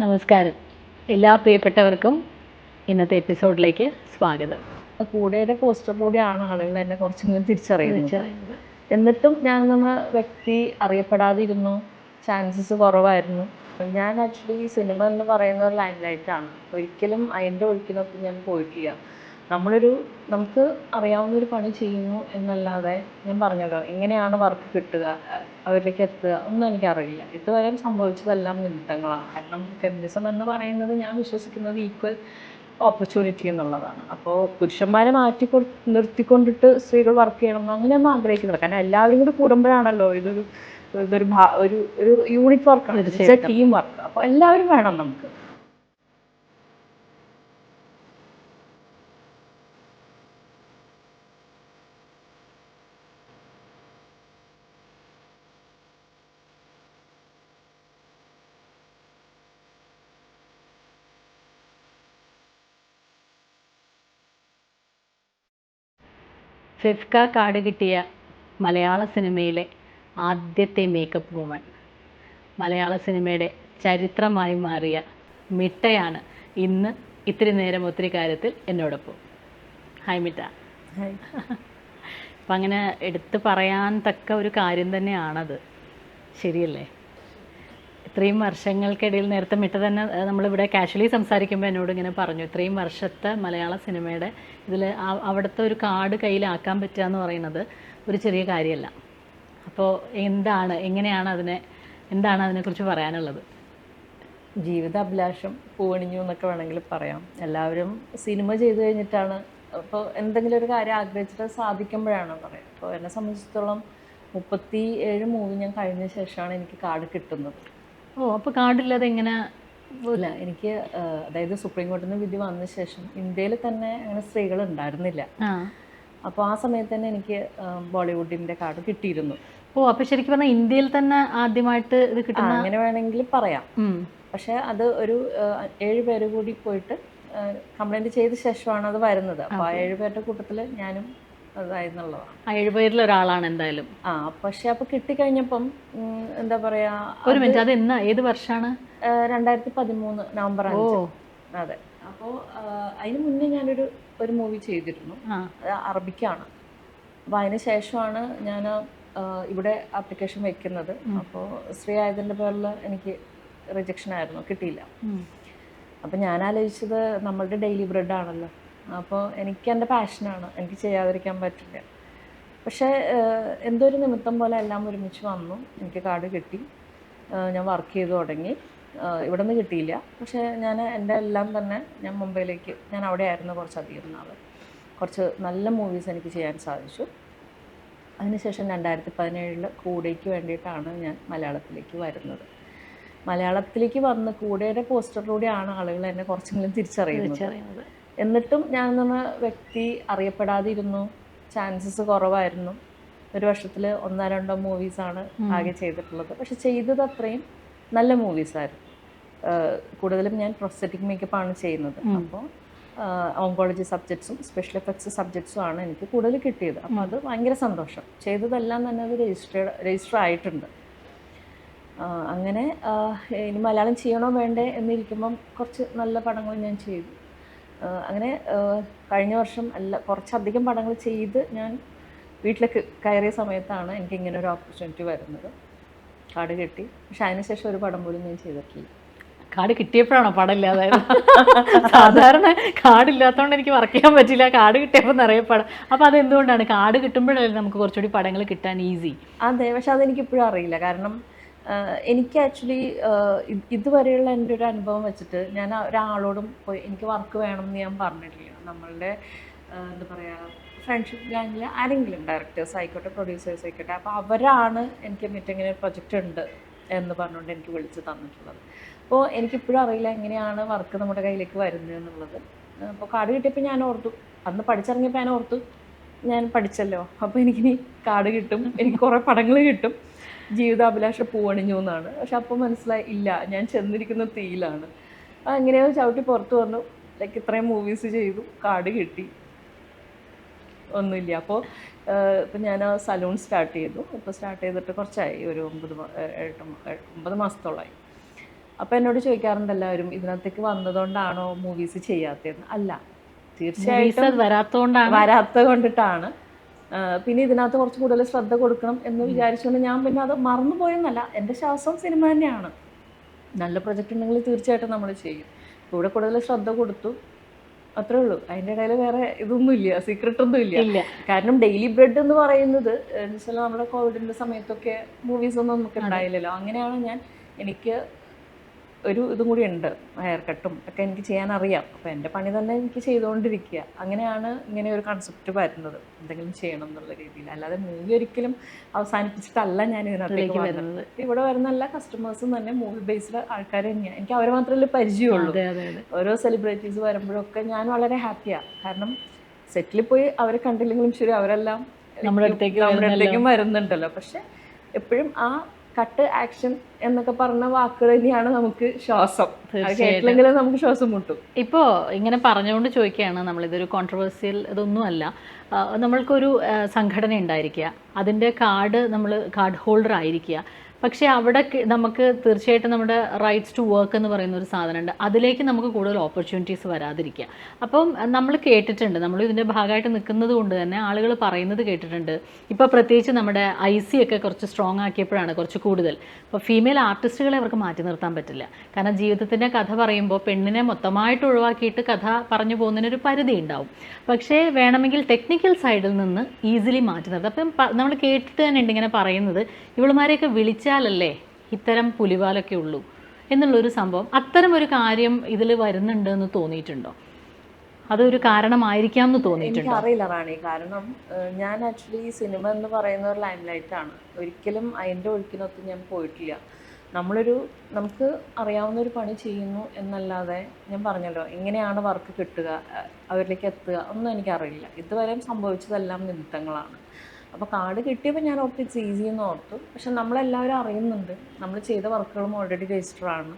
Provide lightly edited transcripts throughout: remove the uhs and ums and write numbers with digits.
നമസ്കാരം. എല്ലാ പ്രിയപ്പെട്ടവർക്കും ഇന്നത്തെ എപ്പിസോഡിലേക്ക് സ്വാഗതം. കൂടെയുടെ പോസ്റ്റർ കൂടിയാണ് ആളുകൾ എന്നെ കുറച്ചെങ്കിലും തിരിച്ചറിയുന്നത്. തിരിച്ചറിയുന്നത്. എന്നിട്ടും ഞാൻ എന്ന വ്യക്തി അറിയപ്പെടാതിരുന്നു, ചാൻസസ് കുറവായിരുന്നു. ഞാൻ ആക്ച്വലി സിനിമ എന്ന് പറയുന്ന ഒരു ലൈം ലൈറ്റാണ്. ഒരിക്കലും അതിൻ്റെ ഒഴുക്കിനൊപ്പം ഞാൻ പോയിട്ടില്ല. നമുക്ക് അറിയാവുന്ന ഒരു പണി ചെയ്യുന്നു എന്നല്ലാതെ, ഞാൻ പറഞ്ഞല്ലോ എങ്ങനെയാണ് വർക്ക് കിട്ടുക, അവരിലേക്ക് എത്തുക ഒന്നും എനിക്കറിയില്ല. ഇതുവരെ സംഭവിച്ചതെല്ലാം നിമിത്തങ്ങളാണ്. കാരണം ഫെമിനിസം എന്ന് പറയുന്നത് ഞാൻ വിശ്വസിക്കുന്നത് ഈക്വൽ ഓപ്പർച്യൂണിറ്റി എന്നുള്ളതാണ്. അപ്പോൾ പുരുഷന്മാരെ നിർത്തിക്കൊണ്ടിട്ട് സ്ത്രീകൾ വർക്ക് ചെയ്യണം അങ്ങനെയൊന്നും ആഗ്രഹിക്കുന്നില്ല. കാരണം എല്ലാവരും കൂടി കൂടുമ്പോഴാണല്ലോ ഇതൊരു ഒരു യൂണിറ്റ് വർക്കാണ്, ടീം വർക്ക്. അപ്പോൾ എല്ലാവരും വേണം നമുക്ക്. ഫെഫ്ക കാർഡ് കിട്ടിയ മലയാള സിനിമയിലെ ആദ്യത്തെ മേക്കപ്പ് വുമൺ, മലയാള സിനിമയുടെ ചരിത്രമായി മാറിയ മിട്ടയാണ് ഇന്ന് ഇത്തിരി നേരം ഒത്തിരി കാര്യത്തിൽ എന്നോടൊപ്പം. ഹായ് മിട്ട. അപ്പം അങ്ങനെ എടുത്തു പറയാൻ തക്ക ഒരു കാര്യം തന്നെയാണത്, ശരിയല്ലേ? ഇത്രയും വർഷങ്ങൾക്കിടയിൽ നേരത്തെ മിട്ട തന്നെ നമ്മളിവിടെ കാഷ്വലി സംസാരിക്കുമ്പോൾ എന്നോട് ഇങ്ങനെ പറഞ്ഞു, ഇത്രയും വർഷത്തെ മലയാള സിനിമയുടെ ഇതിൽ അവിടുത്തെ ഒരു കാർഡ് കയ്യിലാക്കാൻ പറ്റുക എന്ന് പറയുന്നത് ഒരു ചെറിയ കാര്യമല്ല. അപ്പോൾ എങ്ങനെയാണ് എന്താണ് അതിനെക്കുറിച്ച് പറയാനുള്ളത്? ജീവിതാഭിലാഷം പൂവണിഞ്ഞു എന്നൊക്കെ വേണമെങ്കിൽ പറയാം. എല്ലാവരും സിനിമ ചെയ്തു കഴിഞ്ഞിട്ടാണ്, അപ്പോൾ എന്തെങ്കിലും ഒരു കാര്യം ആഗ്രഹിച്ചിട്ട് സാധിക്കുമ്പോഴാണ് പറയാം. അപ്പോൾ എന്നെ സംബന്ധിച്ചിടത്തോളം 37 മൂവി ഞാൻ കഴിഞ്ഞ ശേഷമാണ് എനിക്ക് കാർഡ് കിട്ടുന്നത്. അപ്പോൾ കാർഡില്ലാതെ എങ്ങനെ? ഇല്ല, എനിക്ക് അതായത് സുപ്രീം കോടതിയിൽ നിന്ന് വിധി വന്ന ശേഷം ഇന്ത്യയിൽ തന്നെ അങ്ങനെ സ്ത്രീകൾ ഉണ്ടായിരുന്നില്ല. അപ്പോൾ ആ സമയത്ത് തന്നെ എനിക്ക് ബോളിവുഡിൻ്റെ കാർഡ് കിട്ടിയിരുന്നു. അപ്പോൾ ശരിക്കും പറഞ്ഞാൽ ഇന്ത്യയിൽ തന്നെ ആദ്യമായിട്ട് ഇത് കിട്ടുന്ന, അങ്ങനെ വേണമെങ്കിൽ പറയാം. പക്ഷേ അത് ഒരു 7 പേര് കൂടി പോയിട്ട് കംപ്ലൈൻറ്റ് ചെയ്ത ശേഷമാണ് അത് വരുന്നത്. അപ്പോൾ ആ 7 പേരുടെ കൂട്ടത്തിൽ ഞാനും അതായിരുന്നുള്ളതാണ്. 7 പേരിൽ ഒരാളാണ് എന്തായാലും. പക്ഷെ അപ്പോൾ കിട്ടിക്കഴിഞ്ഞപ്പം എന്താ പറയാ, ഒരു മിനിറ്റ്, അത് ഏത് വർഷമാണ്? 2013 നവംബർ 5. അതെ. അപ്പോൾ അതിന് മുന്നേ ഞാനൊരു മൂവി ചെയ്തിരുന്നു, അത് അറബിക്കാണ്. അപ്പോൾ അതിന് ശേഷമാണ് ഞാൻ ഇവിടെ ആപ്ലിക്കേഷൻ വെക്കുന്നത്. അപ്പോൾ സ്ത്രീ ആയതിൻ്റെ പേരിൽ എനിക്ക് റിജക്ഷൻ ആയിരുന്നു, കിട്ടിയില്ല. അപ്പോൾ ഞാൻ ആലോചിച്ചത് നമ്മളുടെ ഡെയിലി ബ്രെഡ് ആണല്ലോ, അപ്പോൾ എനിക്ക് എൻ്റെ പാഷനാണ്, എനിക്ക് ചെയ്യാതിരിക്കാൻ പറ്റില്ല. പക്ഷേ എന്തോ ഒരു നിമിത്തം പോലെ എല്ലാം ഒരുമിച്ച് വന്നു, എനിക്ക് കാർഡ് കിട്ടി, ഞാൻ വർക്ക് ചെയ്തു തുടങ്ങി. ഇവിടെ നിന്ന് കിട്ടിയില്ല, പക്ഷേ എൻ്റെ എല്ലാം തന്നെ ഞാൻ മുംബൈയിലേക്ക്, ഞാൻ അവിടെ ആയിരുന്നു കുറച്ചധികം നാൾ. കുറച്ച് നല്ല മൂവീസ് എനിക്ക് ചെയ്യാൻ സാധിച്ചു. അതിനുശേഷം 2017 കൂടെയ്ക്ക് വേണ്ടിയിട്ടാണ് ഞാൻ മലയാളത്തിലേക്ക് വരുന്നത്. മലയാളത്തിലേക്ക് വന്ന് കൂടെയുടെ പോസ്റ്ററിലൂടെയാണ് ആളുകൾ എന്നെ കുറച്ചെങ്കിലും തിരിച്ചറിയുന്നത്. എന്നിട്ടും ഞാൻ എന്ന വ്യക്തി അറിയപ്പെടാതിരുന്നു, ചാൻസസ് കുറവായിരുന്നു. ഒരു വർഷത്തിൽ 1-2 മൂവീസാണ് ആകെ ചെയ്തിട്ടുള്ളത്. പക്ഷെ ചെയ്തത് അത്രയും നല്ല മൂവീസായിരുന്നു. കൂടുതലും ഞാൻ പ്രോസ്തെറ്റിക് മേക്കപ്പാണ് ചെയ്യുന്നത്. അപ്പോൾ ഓങ്കോളജി സബ്ജക്ട്സും സ്പെഷ്യൽ എഫക്ട്സ് സബ്ജക്ട്സും ആണ് എനിക്ക് കൂടുതൽ കിട്ടിയത്. അപ്പോൾ അത് ഭയങ്കര സന്തോഷം. ചെയ്തതെല്ലാം തന്നെ അത് രജിസ്റ്റർ ആയിട്ടുണ്ട്. അങ്ങനെ ഇനി മലയാളം ചെയ്യണോ വേണ്ടേ എന്നിരിക്കുമ്പം കുറച്ച് നല്ല പടങ്ങൾ ഞാൻ ചെയ്തു. അങ്ങനെ കഴിഞ്ഞ വർഷം കുറച്ചധികം പടങ്ങൾ ചെയ്ത് ഞാൻ വീട്ടിലേക്ക് കയറിയ സമയത്താണ് എനിക്ക് ഇങ്ങനെ ഒരു ഓപ്പർച്യൂണിറ്റി വരുന്നത്. കാർഡ് കിട്ടി. പക്ഷെ അതിനുശേഷം ഒരു പടം പോലും ഞാൻ ചെയ്തിട്ടില്ല. കാർഡ് കിട്ടിയപ്പോഴാണോ പടം ഇല്ലാതായത്? സാധാരണ കാർഡ് ഇല്ലാത്തതുകൊണ്ട് എനിക്ക് വർക്ക് ചെയ്യാൻ പറ്റില്ല, കാർഡ് കിട്ടിയപ്പോൾ നിറയെ പടം. അപ്പോൾ അതെന്തുകൊണ്ടാണ്? കാർഡ് കിട്ടുമ്പോഴല്ലേ നമുക്ക് കുറച്ചുകൂടി പടങ്ങൾ കിട്ടാൻ ഈസി? അതെ, പക്ഷെ അതെനിക്കിപ്പോഴും അറിയില്ല. കാരണം എനിക്ക് ആക്ച്വലി ഇതുവരെയുള്ള എൻ്റെ ഒരു അനുഭവം വെച്ചിട്ട് ഞാൻ ഒരാളോടും പോയി എനിക്ക് വർക്ക് വേണമെന്ന് ഞാൻ പറഞ്ഞിട്ടില്ല. നമ്മളുടെ എന്താ പറയുക, ഫ്രണ്ട്ഷിപ്പ് ഗാങ്ങിൽ ആരെങ്കിലും ഡയറക്ടേഴ്സ് ആയിക്കോട്ടെ, പ്രൊഡ്യൂസേഴ്സ് ആയിക്കോട്ടെ, അപ്പോൾ അവരാണ് എനിക്ക് മറ്റിങ്ങനെ ഒരു പ്രൊജക്റ്റ് ഉണ്ട് എന്ന് പറഞ്ഞുകൊണ്ട് എനിക്ക് വിളിച്ച് തന്നിട്ടുള്ളത്. അപ്പോൾ എനിക്കിപ്പോഴും അറിയില്ല എങ്ങനെയാണ് വർക്ക് നമ്മുടെ കയ്യിലേക്ക് വരുന്നത് എന്നുള്ളത്. അപ്പോൾ കാർഡ് കിട്ടിയപ്പോൾ ഞാൻ ഓർത്തു, അന്ന് പഠിച്ചിറങ്ങിയപ്പോൾ ഞാൻ ഓർത്തു, ഞാൻ പഠിച്ചല്ലോ, അപ്പോൾ എനിക്കിനി കാർഡ് കിട്ടും, എനിക്ക് കുറേ പടങ്ങൾ കിട്ടും, ജീവിതാഭിലാഷം പൂവണിഞ്ഞു എന്നാണ്. പക്ഷെ അപ്പോൾ മനസ്സിലായി, ഇല്ല, ഞാൻ ചെന്നിരിക്കുന്ന തീയിലാണ്. എങ്ങനെയോ ചവിട്ടി പുറത്ത് വന്നു, ഇത്രയും മൂവീസ് ചെയ്തു, കാർഡ് കിട്ടി, ഒന്നുമില്ല. അപ്പോൾ ഇപ്പം ഞാൻ സലൂൺ സ്റ്റാർട്ട് ചെയ്തു. ഇപ്പോൾ സ്റ്റാർട്ട് ചെയ്തിട്ട് കുറച്ചായി, ഒരു 9 മാസത്തോളമായി. അപ്പോൾ എന്നോട് ചോദിക്കാറുണ്ട് എല്ലാവരും, ഇതിനകത്തേക്ക് വന്നതുകൊണ്ടാണോ മൂവീസ് ചെയ്യാത്തതെന്ന്. അല്ല, തീർച്ചയായിട്ടും വരാത്തത് കൊണ്ടിട്ടാണ്. പിന്നെ ഇതിനകത്ത് കുറച്ച് കൂടുതൽ ശ്രദ്ധ കൊടുക്കണം എന്ന് വിചാരിച്ചുകൊണ്ട് ഞാൻ പിന്നെ അത് മറന്നുപോയെന്നല്ല, എൻ്റെ ശ്വാസം സിനിമ തന്നെയാണ്. നല്ല പ്രൊജക്റ്റ് ഉണ്ടെങ്കിൽ തീർച്ചയായിട്ടും നമ്മൾ ചെയ്യും. ഇവിടെ കൂടുതൽ ശ്രദ്ധ കൊടുത്തു, അത്രേ ഉള്ളൂ. അതിൻ്റെ ഇടയിൽ വേറെ ഇതൊന്നുമില്ല, സീക്രട്ട് ഒന്നും ഇല്ല. കാരണം ഡെയിലി ബ്രെഡ് എന്ന് പറയുന്നത് എന്നുവെച്ചാൽ നമ്മുടെ കോവിഡിൻ്റെ സമയത്തൊക്കെ മൂവീസ് ഒന്നും നമുക്ക് ഉണ്ടായില്ലല്ലോ. അങ്ങനെയാണ് എനിക്ക് ഒരു ഇതും കൂടി ഉണ്ട്, ഹെയർ കട്ടും ഒക്കെ എനിക്ക് ചെയ്യാൻ അറിയാം. അപ്പോൾ എൻ്റെ പണി തന്നെ എനിക്ക് ചെയ്തുകൊണ്ടിരിക്കുക. അങ്ങനെയാണ് ഇങ്ങനെ ഒരു കൺസെപ്റ്റ് വരുന്നത്, എന്തെങ്കിലും ചെയ്യണം എന്നുള്ള രീതിയിൽ. അല്ലാതെ മൂവി ഒരിക്കലും അവസാനിപ്പിച്ചിട്ടല്ല ഞാൻ ഇതിനകത്തേക്ക് വരുന്നത്. ഇവിടെ വരുന്ന എല്ലാ കസ്റ്റമേഴ്സും തന്നെ മൂവി ബേസ്ഡ് ആൾക്കാർ തന്നെയാണ്. എനിക്ക് അവരെ മാത്രമല്ലേ പരിചയമുള്ളൂ. ഓരോ സെലിബ്രിറ്റീസ് വരുമ്പോഴൊക്കെ ഞാൻ വളരെ ഹാപ്പിയാണ്. കാരണം സെറ്റിൽ പോയി അവരെ കണ്ടില്ലെങ്കിലും ശരി, അവരെല്ലാം നമ്മുടെ അടുത്തേക്കും വരുന്നുണ്ടല്ലോ. പക്ഷെ എപ്പോഴും ആ കട്ട്, ആക്ഷൻ എന്നൊക്കെ പറഞ്ഞ വാക്കുകൾ തന്നെയാണ് നമുക്ക് ശ്വാസം. കേട്ടില്ലെങ്കിൽ നമുക്ക് ശ്വാസം മുട്ടും. ഇപ്പോൾ ഇങ്ങനെ പറഞ്ഞുകൊണ്ട് ചോദിക്കുകയാണ്, നമ്മളിതൊരു കോൺട്രവേഴ്സ്യൽ ഇതൊന്നുമല്ല. നമ്മൾക്കൊരു സംഘടന ഉണ്ടായിരിക്കുക, അതിൻ്റെ കാർഡ് ഹോൾഡർ ആയിരിക്കുക. പക്ഷേ അവിടെ നമുക്ക് തീർച്ചയായിട്ടും നമ്മുടെ റൈറ്റ്സ് ടു വർക്ക് എന്ന് പറയുന്ന ഒരു സാധനമുണ്ട്. അതിലേക്ക് നമുക്ക് കൂടുതൽ ഓപ്പർച്യൂണിറ്റീസ് വരാതിരിക്കുക. അപ്പം നമ്മൾ കേട്ടിട്ടുണ്ട്, നമ്മൾ ഇതിൻ്റെ ഭാഗമായിട്ട് നിൽക്കുന്നത് കൊണ്ട് തന്നെ ആളുകൾ പറയുന്നത് കേട്ടിട്ടുണ്ട്. ഇപ്പോൾ പ്രത്യേകിച്ച് നമ്മുടെ IC ഒക്കെ കുറച്ച് സ്ട്രോങ് ആക്കിയപ്പോഴാണ് കുറച്ച് കൂടുതൽ. ഇപ്പോൾ ഫീമെയിൽ ആർട്ടിസ്റ്റുകളെ അവർക്ക് മാറ്റി നിർത്താൻ പറ്റില്ല. കാരണം ജീവിതത്തിൻ്റെ കഥ പറയുമ്പോൾ പെണ്ണിനെ മൊത്തമായിട്ട് ഒഴിവാക്കിയിട്ട് കഥ പറഞ്ഞു പോകുന്നതിനൊരു പരിധി ഉണ്ടാവും. പക്ഷേ വേണമെങ്കിൽ ടെക്നിക്കൽ സൈഡിൽ നിന്ന് ഈസിലി മാറ്റി നിർത്താം. അപ്പം നമ്മൾ കേട്ടിട്ട് തന്നെ ഉണ്ട് ഇങ്ങനെ പറയുന്നത്, ഇവളുമാരെയൊക്കെ വിളിച്ചാലല്ലേ ഇത്തരം പുലിവാലൊക്കെ ഉള്ളൂ എന്നുള്ളൊരു സംഭവം. അത്തരം ഒരു കാര്യം ഇതിൽ വരുന്നുണ്ട് എന്ന് തോന്നിയിട്ടുണ്ടോ? അതൊരു കാരണമായിരിക്കാം എന്ന് തോന്നിയിട്ടുണ്ടോ? എനിക്കറിയില്ല റാണി. കാരണം ഞാൻ ആക്ച്വലി സിനിമ എന്ന് പറയുന്ന ഒരു ലൈം ലൈറ്റാണ്. ഒരിക്കലും അതിൻ്റെ ഒഴുക്കിനൊത്ത് ഞാൻ പോയിട്ടില്ല. നമുക്ക് അറിയാവുന്ന ഒരു പണി ചെയ്യുന്നു എന്നല്ലാതെ, ഞാൻ പറഞ്ഞല്ലോ എങ്ങനെയാണ് വർക്ക് കിട്ടുക, അവരിലേക്ക് എത്തുക ഒന്നും എനിക്കറിയില്ല. ഇതുവരെ സംഭവിച്ചതെല്ലാം നിമിത്തങ്ങളാണ്. അപ്പോൾ കാർഡ് കിട്ടിയപ്പോൾ ഞാൻ ഓർത്ത് ഇറ്റ്സ് ഈസി എന്ന് ഓർത്തു. പക്ഷെ നമ്മളെല്ലാവരും അറിയുന്നുണ്ട്, നമ്മൾ ചെയ്ത വർക്കുകളും ഓൾറെഡി രജിസ്റ്ററാണ്.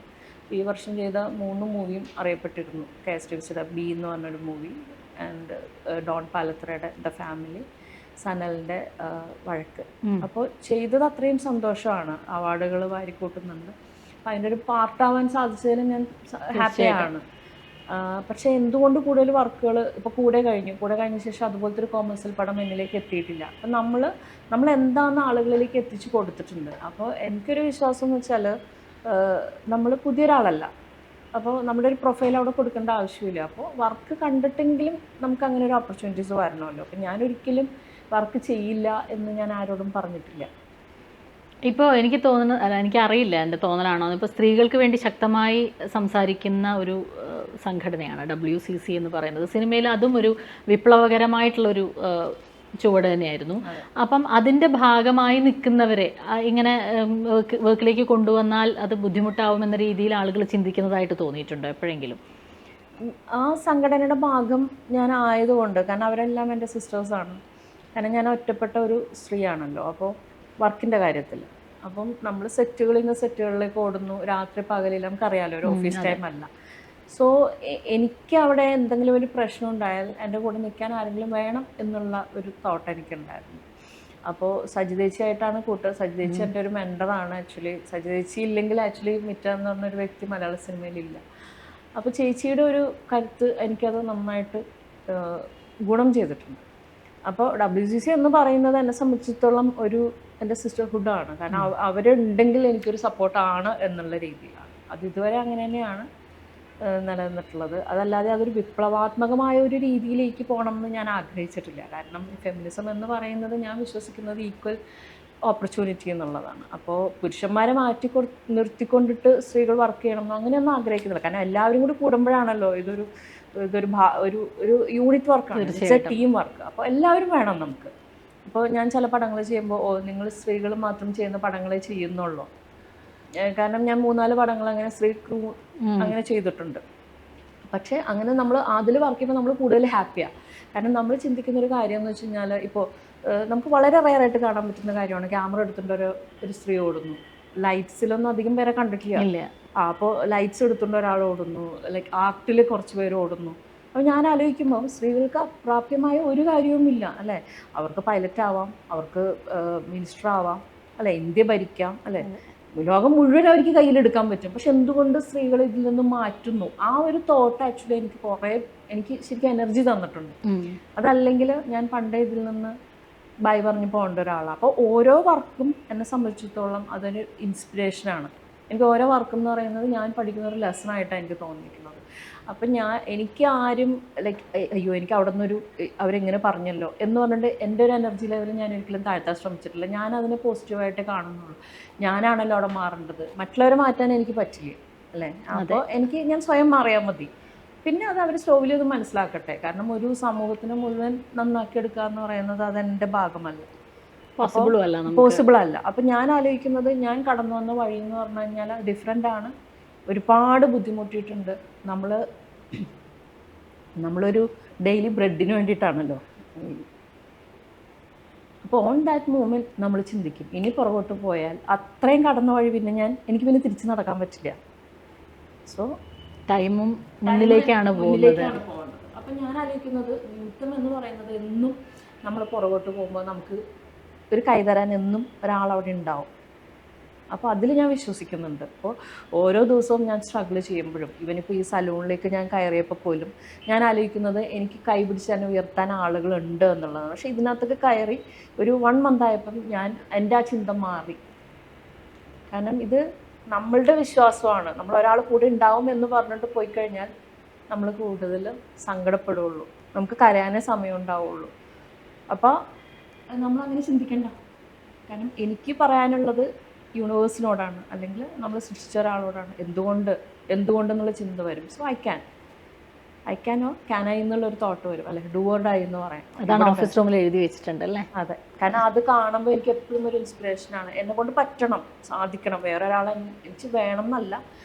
ഈ വർഷം ചെയ്ത 3 മൂവിയും അറിയപ്പെട്ടിരുന്നു. KSTVയുടെ ബി എന്ന് പറഞ്ഞൊരു മൂവി, ആൻഡ് ഡോൺ പാലത്രയുടെ ദ ഫാമിലി, സനലിൻ്റെ വഴക്ക്. അപ്പോൾ ചെയ്തത് അത്രയും സന്തോഷമാണ്, അവാർഡുകൾ വാരിക്കൂട്ടുന്നുണ്ട്. അപ്പം അതിൻ്റെ ഒരു പാർട്ടാവാൻ സാധിച്ചതിലും ഞാൻ ഹാപ്പിയാണ്. പക്ഷേ എന്തുകൊണ്ട് കൂടുതൽ വർക്കുകൾ ഇപ്പോൾ കൂടെ കഴിഞ്ഞ ശേഷം അതുപോലത്തെ ഒരു കൊമേഴ്സ്യൽ പടം എന്നിലേക്ക് എത്തിയിട്ടില്ല. അപ്പം നമ്മൾ എന്താണെന്ന് ആളുകളിലേക്ക് എത്തിച്ചു കൊടുത്തിട്ടുണ്ട്. അപ്പോൾ എനിക്കൊരു വിശ്വാസം എന്ന് വെച്ചാൽ, നമ്മൾ പുതിയൊരാളല്ല. അപ്പോൾ നമ്മുടെ ഒരു പ്രൊഫൈൽ അവിടെ കൊടുക്കേണ്ട ആവശ്യമില്ല. അപ്പോൾ വർക്ക് കണ്ടിട്ടെങ്കിലും നമുക്ക് അങ്ങനെ ഒരു ഓപ്പർച്യൂണിറ്റീസ് വരണമല്ലോ. അപ്പോൾ ഞാനൊരിക്കലും വർക്ക് ചെയ്യില്ല എന്ന് ഞാൻ ആരോടും പറഞ്ഞിട്ടില്ല. ഇപ്പോൾ എനിക്ക് തോന്നുന്നു, അല്ല എനിക്കറിയില്ല എൻ്റെ തോന്നലാണോ, ഇപ്പോൾ സ്ത്രീകൾക്ക് വേണ്ടി ശക്തമായി സംസാരിക്കുന്ന ഒരു സംഘടനയാണ് WCC എന്ന് പറയുന്നത്. സിനിമയിൽ അതും ഒരു വിപ്ലവകരമായിട്ടുള്ളൊരു ചുവട് തന്നെയായിരുന്നു. അപ്പം അതിൻ്റെ ഭാഗമായി നിൽക്കുന്നവരെ ഇങ്ങനെ വർക്കിലേക്ക് കൊണ്ടുവന്നാൽ അത് ബുദ്ധിമുട്ടാവുമെന്ന രീതിയിൽ ആളുകൾ ചിന്തിക്കുന്നതായിട്ട് തോന്നിയിട്ടുണ്ടോ എപ്പോഴെങ്കിലും? ആ സംഘടനയുടെ ഭാഗം ഞാൻ ആയതുകൊണ്ട്, കാരണം അവരെല്ലാം എൻ്റെ സിസ്റ്റേഴ്സാണ്. കാരണം ഞാൻ ഒറ്റപ്പെട്ട ഒരു സ്ത്രീയാണല്ലോ. അപ്പോൾ വർക്കിൻ്റെ കാര്യത്തിൽ അപ്പം നമ്മൾ സെറ്റുകളിൽ നിന്ന് സെറ്റുകളിലേക്ക് ഓടുന്നു, രാത്രി പകലിൽ നമുക്കറിയാമല്ലോ, ഒരു ഓഫീസ് ടൈം അല്ല. സോ എനിക്ക് അവിടെ എന്തെങ്കിലും ഒരു പ്രശ്നം ഉണ്ടായാൽ എൻ്റെ കൂടെ നിൽക്കാൻ ആരെങ്കിലും വേണം എന്നുള്ള ഒരു തോട്ട് എനിക്കുണ്ടായിരുന്നു. അപ്പോൾ സജിതേച്ചിയായിട്ടാണ് സജിതേച്ചി എൻ്റെ ഒരു മെൻറ്ററാണ് ആക്ച്വലി. സജിതേച്ചി ഇല്ലെങ്കിൽ ആക്ച്വലി മിറ്റ എന്ന് പറഞ്ഞൊരു വ്യക്തി മലയാള സിനിമയിലില്ല. അപ്പോൾ ചേച്ചിയുടെ ഒരു കരുത്ത് എനിക്കത് നന്നായിട്ട് ഗുണം ചെയ്തിട്ടുണ്ട്. അപ്പോൾ WCC എന്ന് പറയുന്നത് എന്നെ സംബന്ധിച്ചിടത്തോളം എൻ്റെ സിസ്റ്റർഹുഡാണ്. കാരണം അവരുണ്ടെങ്കിൽ എനിക്കൊരു സപ്പോർട്ടാണ് എന്നുള്ള രീതിയിലാണ്. അത് ഇതുവരെ അങ്ങനെ തന്നെയാണ് നിലനിന്നിട്ടുള്ളത്. അതല്ലാതെ അതൊരു വിപ്ലവാത്മകമായ ഒരു രീതിയിലേക്ക് പോകണം എന്ന് ഞാൻ ആഗ്രഹിച്ചിട്ടില്ല. കാരണം ഫെമിനിസം എന്ന് പറയുന്നത് ഞാൻ വിശ്വസിക്കുന്നത് ഈക്വൽ ഓപ്പർച്യൂണിറ്റി എന്നുള്ളതാണ്. അപ്പോൾ പുരുഷന്മാരെ നിർത്തിക്കൊണ്ടിട്ട് സ്ത്രീകൾ വർക്ക് ചെയ്യണമെന്നോ അങ്ങനെയൊന്നും ആഗ്രഹിക്കുന്നില്ല. കാരണം എല്ലാവരും കൂടി കൂടുമ്പോഴാണല്ലോ ഇതൊരു യൂണിറ്റ് വർക്കാണ്, ഇറ്റ്സ് എ ടീം വർക്ക്. അപ്പോൾ എല്ലാവരും വേണം നമുക്ക്. അപ്പോൾ ഞാൻ ചില പടങ്ങൾ ചെയ്യുമ്പോൾ നിങ്ങൾ സ്ത്രീകൾ മാത്രം ചെയ്യുന്ന പടങ്ങളെ ചെയ്യുന്നുള്ളൂ. കാരണം ഞാൻ 3-4 പടങ്ങൾ അങ്ങനെ സ്ത്രീ അങ്ങനെ ചെയ്തിട്ടുണ്ട്. പക്ഷേ അങ്ങനെ നമ്മൾ അതിൽ വർക്ക് ചെയ്യുമ്പോൾ നമ്മൾ കൂടുതൽ ഹാപ്പിയാണ്. കാരണം നമ്മൾ ചിന്തിക്കുന്നൊരു കാര്യം എന്ന് വെച്ച് കഴിഞ്ഞാൽ, ഇപ്പോൾ നമുക്ക് വളരെ റെയറായിട്ട് കാണാൻ പറ്റുന്ന കാര്യമാണ് ക്യാമറ എടുത്തുകൊണ്ട് ഒരു സ്ത്രീ ഓടുന്നു. ലൈറ്റ്സിലൊന്നും അധികം പേരെ കണ്ടിട്ടില്ല. അപ്പോൾ ലൈറ്റ്സ് എടുത്തുകൊണ്ട് ഒരാൾ ഓടുന്നു, ലൈക്ക് ആർട്ടിൽ കുറച്ച് പേര് ഓടുന്നു. അപ്പോൾ ഞാൻ ആലോചിക്കുമ്പോൾ സ്ത്രീകൾക്ക് അപ്രാപ്യമായ ഒരു കാര്യവുമില്ല അല്ലേ. അവർക്ക് പൈലറ്റ് ആവാം, അവർക്ക് മിനിസ്റ്റർ ആവാം അല്ലേ, ഇന്ത്യ ഭരിക്കാം അല്ലേ. ലോകം മുഴുവൻ അവർക്ക് കയ്യിലെടുക്കാൻ പറ്റും. പക്ഷെ എന്തുകൊണ്ട് സ്ത്രീകൾ ഇതിൽ നിന്ന് മാറ്റുന്നു? ആ ഒരു തോട്ട് ആക്ച്വലി എനിക്ക് ശരിക്കും എനർജി തന്നിട്ടുണ്ട്. അതല്ലെങ്കിൽ ഞാൻ പണ്ടേ ഇതിൽ നിന്ന് ബൈ പറഞ്ഞ് പോകേണ്ട ഒരാളാണ്. അപ്പോൾ ഓരോ വർക്കും എന്നെ സംബന്ധിച്ചിടത്തോളം അതൊരു ഇൻസ്പിറേഷനാണ്. എനിക്ക് ഓരോ വർക്കും എന്ന് പറയുന്നത് ഞാൻ പഠിക്കുന്ന ഒരു ലെസണായിട്ടാണ് എനിക്ക് തോന്നിയിരിക്കുന്നത്. അപ്പം എനിക്ക് ആരും ലൈക്ക് അയ്യോ എനിക്ക് അവിടെ നിന്നൊരു അവരെങ്ങനെ പറഞ്ഞല്ലോ എന്ന് പറഞ്ഞിട്ട് എൻ്റെ ഒരു എനർജി ലെവൽ ഞാൻ ഒരിക്കലും താഴ്ത്താൻ ശ്രമിച്ചിട്ടില്ല. ഞാൻ അതിനെ പോസിറ്റീവായിട്ട് കാണുന്നുള്ളൂ. ഞാനാണല്ലോ അവിടെ മാറേണ്ടത്, മറ്റുള്ളവരെ മാറ്റാൻ എനിക്ക് പറ്റില്ല അല്ലേ? അപ്പോൾ ഞാൻ സ്വയം മാറിയാൽ മതി. പിന്നെ അത് അവർ സ്ലോലി അത് മനസ്സിലാക്കട്ടെ. കാരണം ഒരു സമൂഹത്തിനെ മുഴുവൻ നന്നാക്കി എടുക്കുക എന്ന് പറയുന്നത് അതെൻ്റെ ഭാഗമല്ല, പോസിബിൾ അല്ല. അപ്പം ഞാൻ ആലോചിക്കുന്നത് ഞാൻ കടന്നു വന്ന വഴി എന്ന് പറഞ്ഞു കഴിഞ്ഞാൽ ഡിഫറെൻ്റ് ആണ്. ഒരുപാട് ബുദ്ധിമുട്ടിയിട്ടുണ്ട്. നമ്മളൊരു ഡെയിലി ബ്രെഡിന് വേണ്ടിയിട്ടാണല്ലോ. അപ്പോൾ ഓൺ ദാറ്റ് മൂമെൻറ്റ് നമ്മൾ ചിന്തിക്കും ഇനി പുറകോട്ട് പോയാൽ അത്രയും കടന്ന വഴി പിന്നെ എനിക്ക് പിന്നെ തിരിച്ച് നടക്കാൻ പറ്റില്ല. സോ ടൈമും മുന്നിലേക്കാണ് പോകുന്നത്. അപ്പം ഞാൻ ആലോചിക്കുന്നത് നൃത്തം എന്ന് പറയുന്നത് എന്നും നമ്മൾ പുറകോട്ട് പോകുമ്പോൾ നമുക്ക് ഒരു കൈതരാൻ എന്നും ഒരാളവിടെ ഉണ്ടാവും. അപ്പോൾ അതിൽ ഞാൻ വിശ്വസിക്കുന്നുണ്ട്. അപ്പോൾ ഓരോ ദിവസവും ഞാൻ സ്ട്രഗിൾ ചെയ്യുമ്പോഴും ഇപ്പോൾ ഈ സലൂണിലേക്ക് ഞാൻ കയറിയപ്പോൾ പോലും ഞാൻ ആലോചിക്കുന്നത് എനിക്ക് കൈ പിടിച്ച് തന്നെ ഉയർത്താൻ ആളുകളുണ്ട് എന്നുള്ളതാണ്. പക്ഷേ ഇതിനകത്തൊക്കെ കയറി ഒരു 1 month ആയപ്പം എൻ്റെ ആ ചിന്ത മാറി. കാരണം ഇത് നമ്മളുടെ വിശ്വാസമാണ്. നമ്മൾ ഒരാൾ കൂടെ ഉണ്ടാവും എന്ന് പറഞ്ഞിട്ട് പോയി കഴിഞ്ഞാൽ നമ്മൾ കൂടുതൽ സങ്കടപ്പെടുകയുള്ളൂ, നമുക്ക് കരയാനേ സമയം ഉണ്ടാവുള്ളൂ. അപ്പോൾ നമ്മളങ്ങനെ ചിന്തിക്കണ്ട. കാരണം എനിക്ക് പറയാനുള്ളത് യൂണിവേഴ്സിനോടാണ്, അല്ലെങ്കിൽ നമ്മൾ സൃഷ്ടിച്ച ഒരാളോടാണ്. എന്തുകൊണ്ടെന്നുള്ള ചിന്ത വരും. സോ ഐ ക്യാൻ എന്നുള്ളൊരു തോട്ട് വരും, അല്ലെങ്കിൽ ഡു ഓർ ഡൈ എന്ന് പറയാം. അതാണ് ഓഫീസ് റൂമിൽ എഴുതി വെച്ചിട്ടുണ്ട് അല്ലേ? അതെ. കാരണം അത് കാണുമ്പോൾ എനിക്ക് എപ്പോഴും ഒരു ഇൻസ്പിറേഷനാണ്. എന്നെ കൊണ്ട് പറ്റണം, സാധിക്കണം. വേറെ ഒരാളെ എനിക്ക് വേണം എന്നല്ല,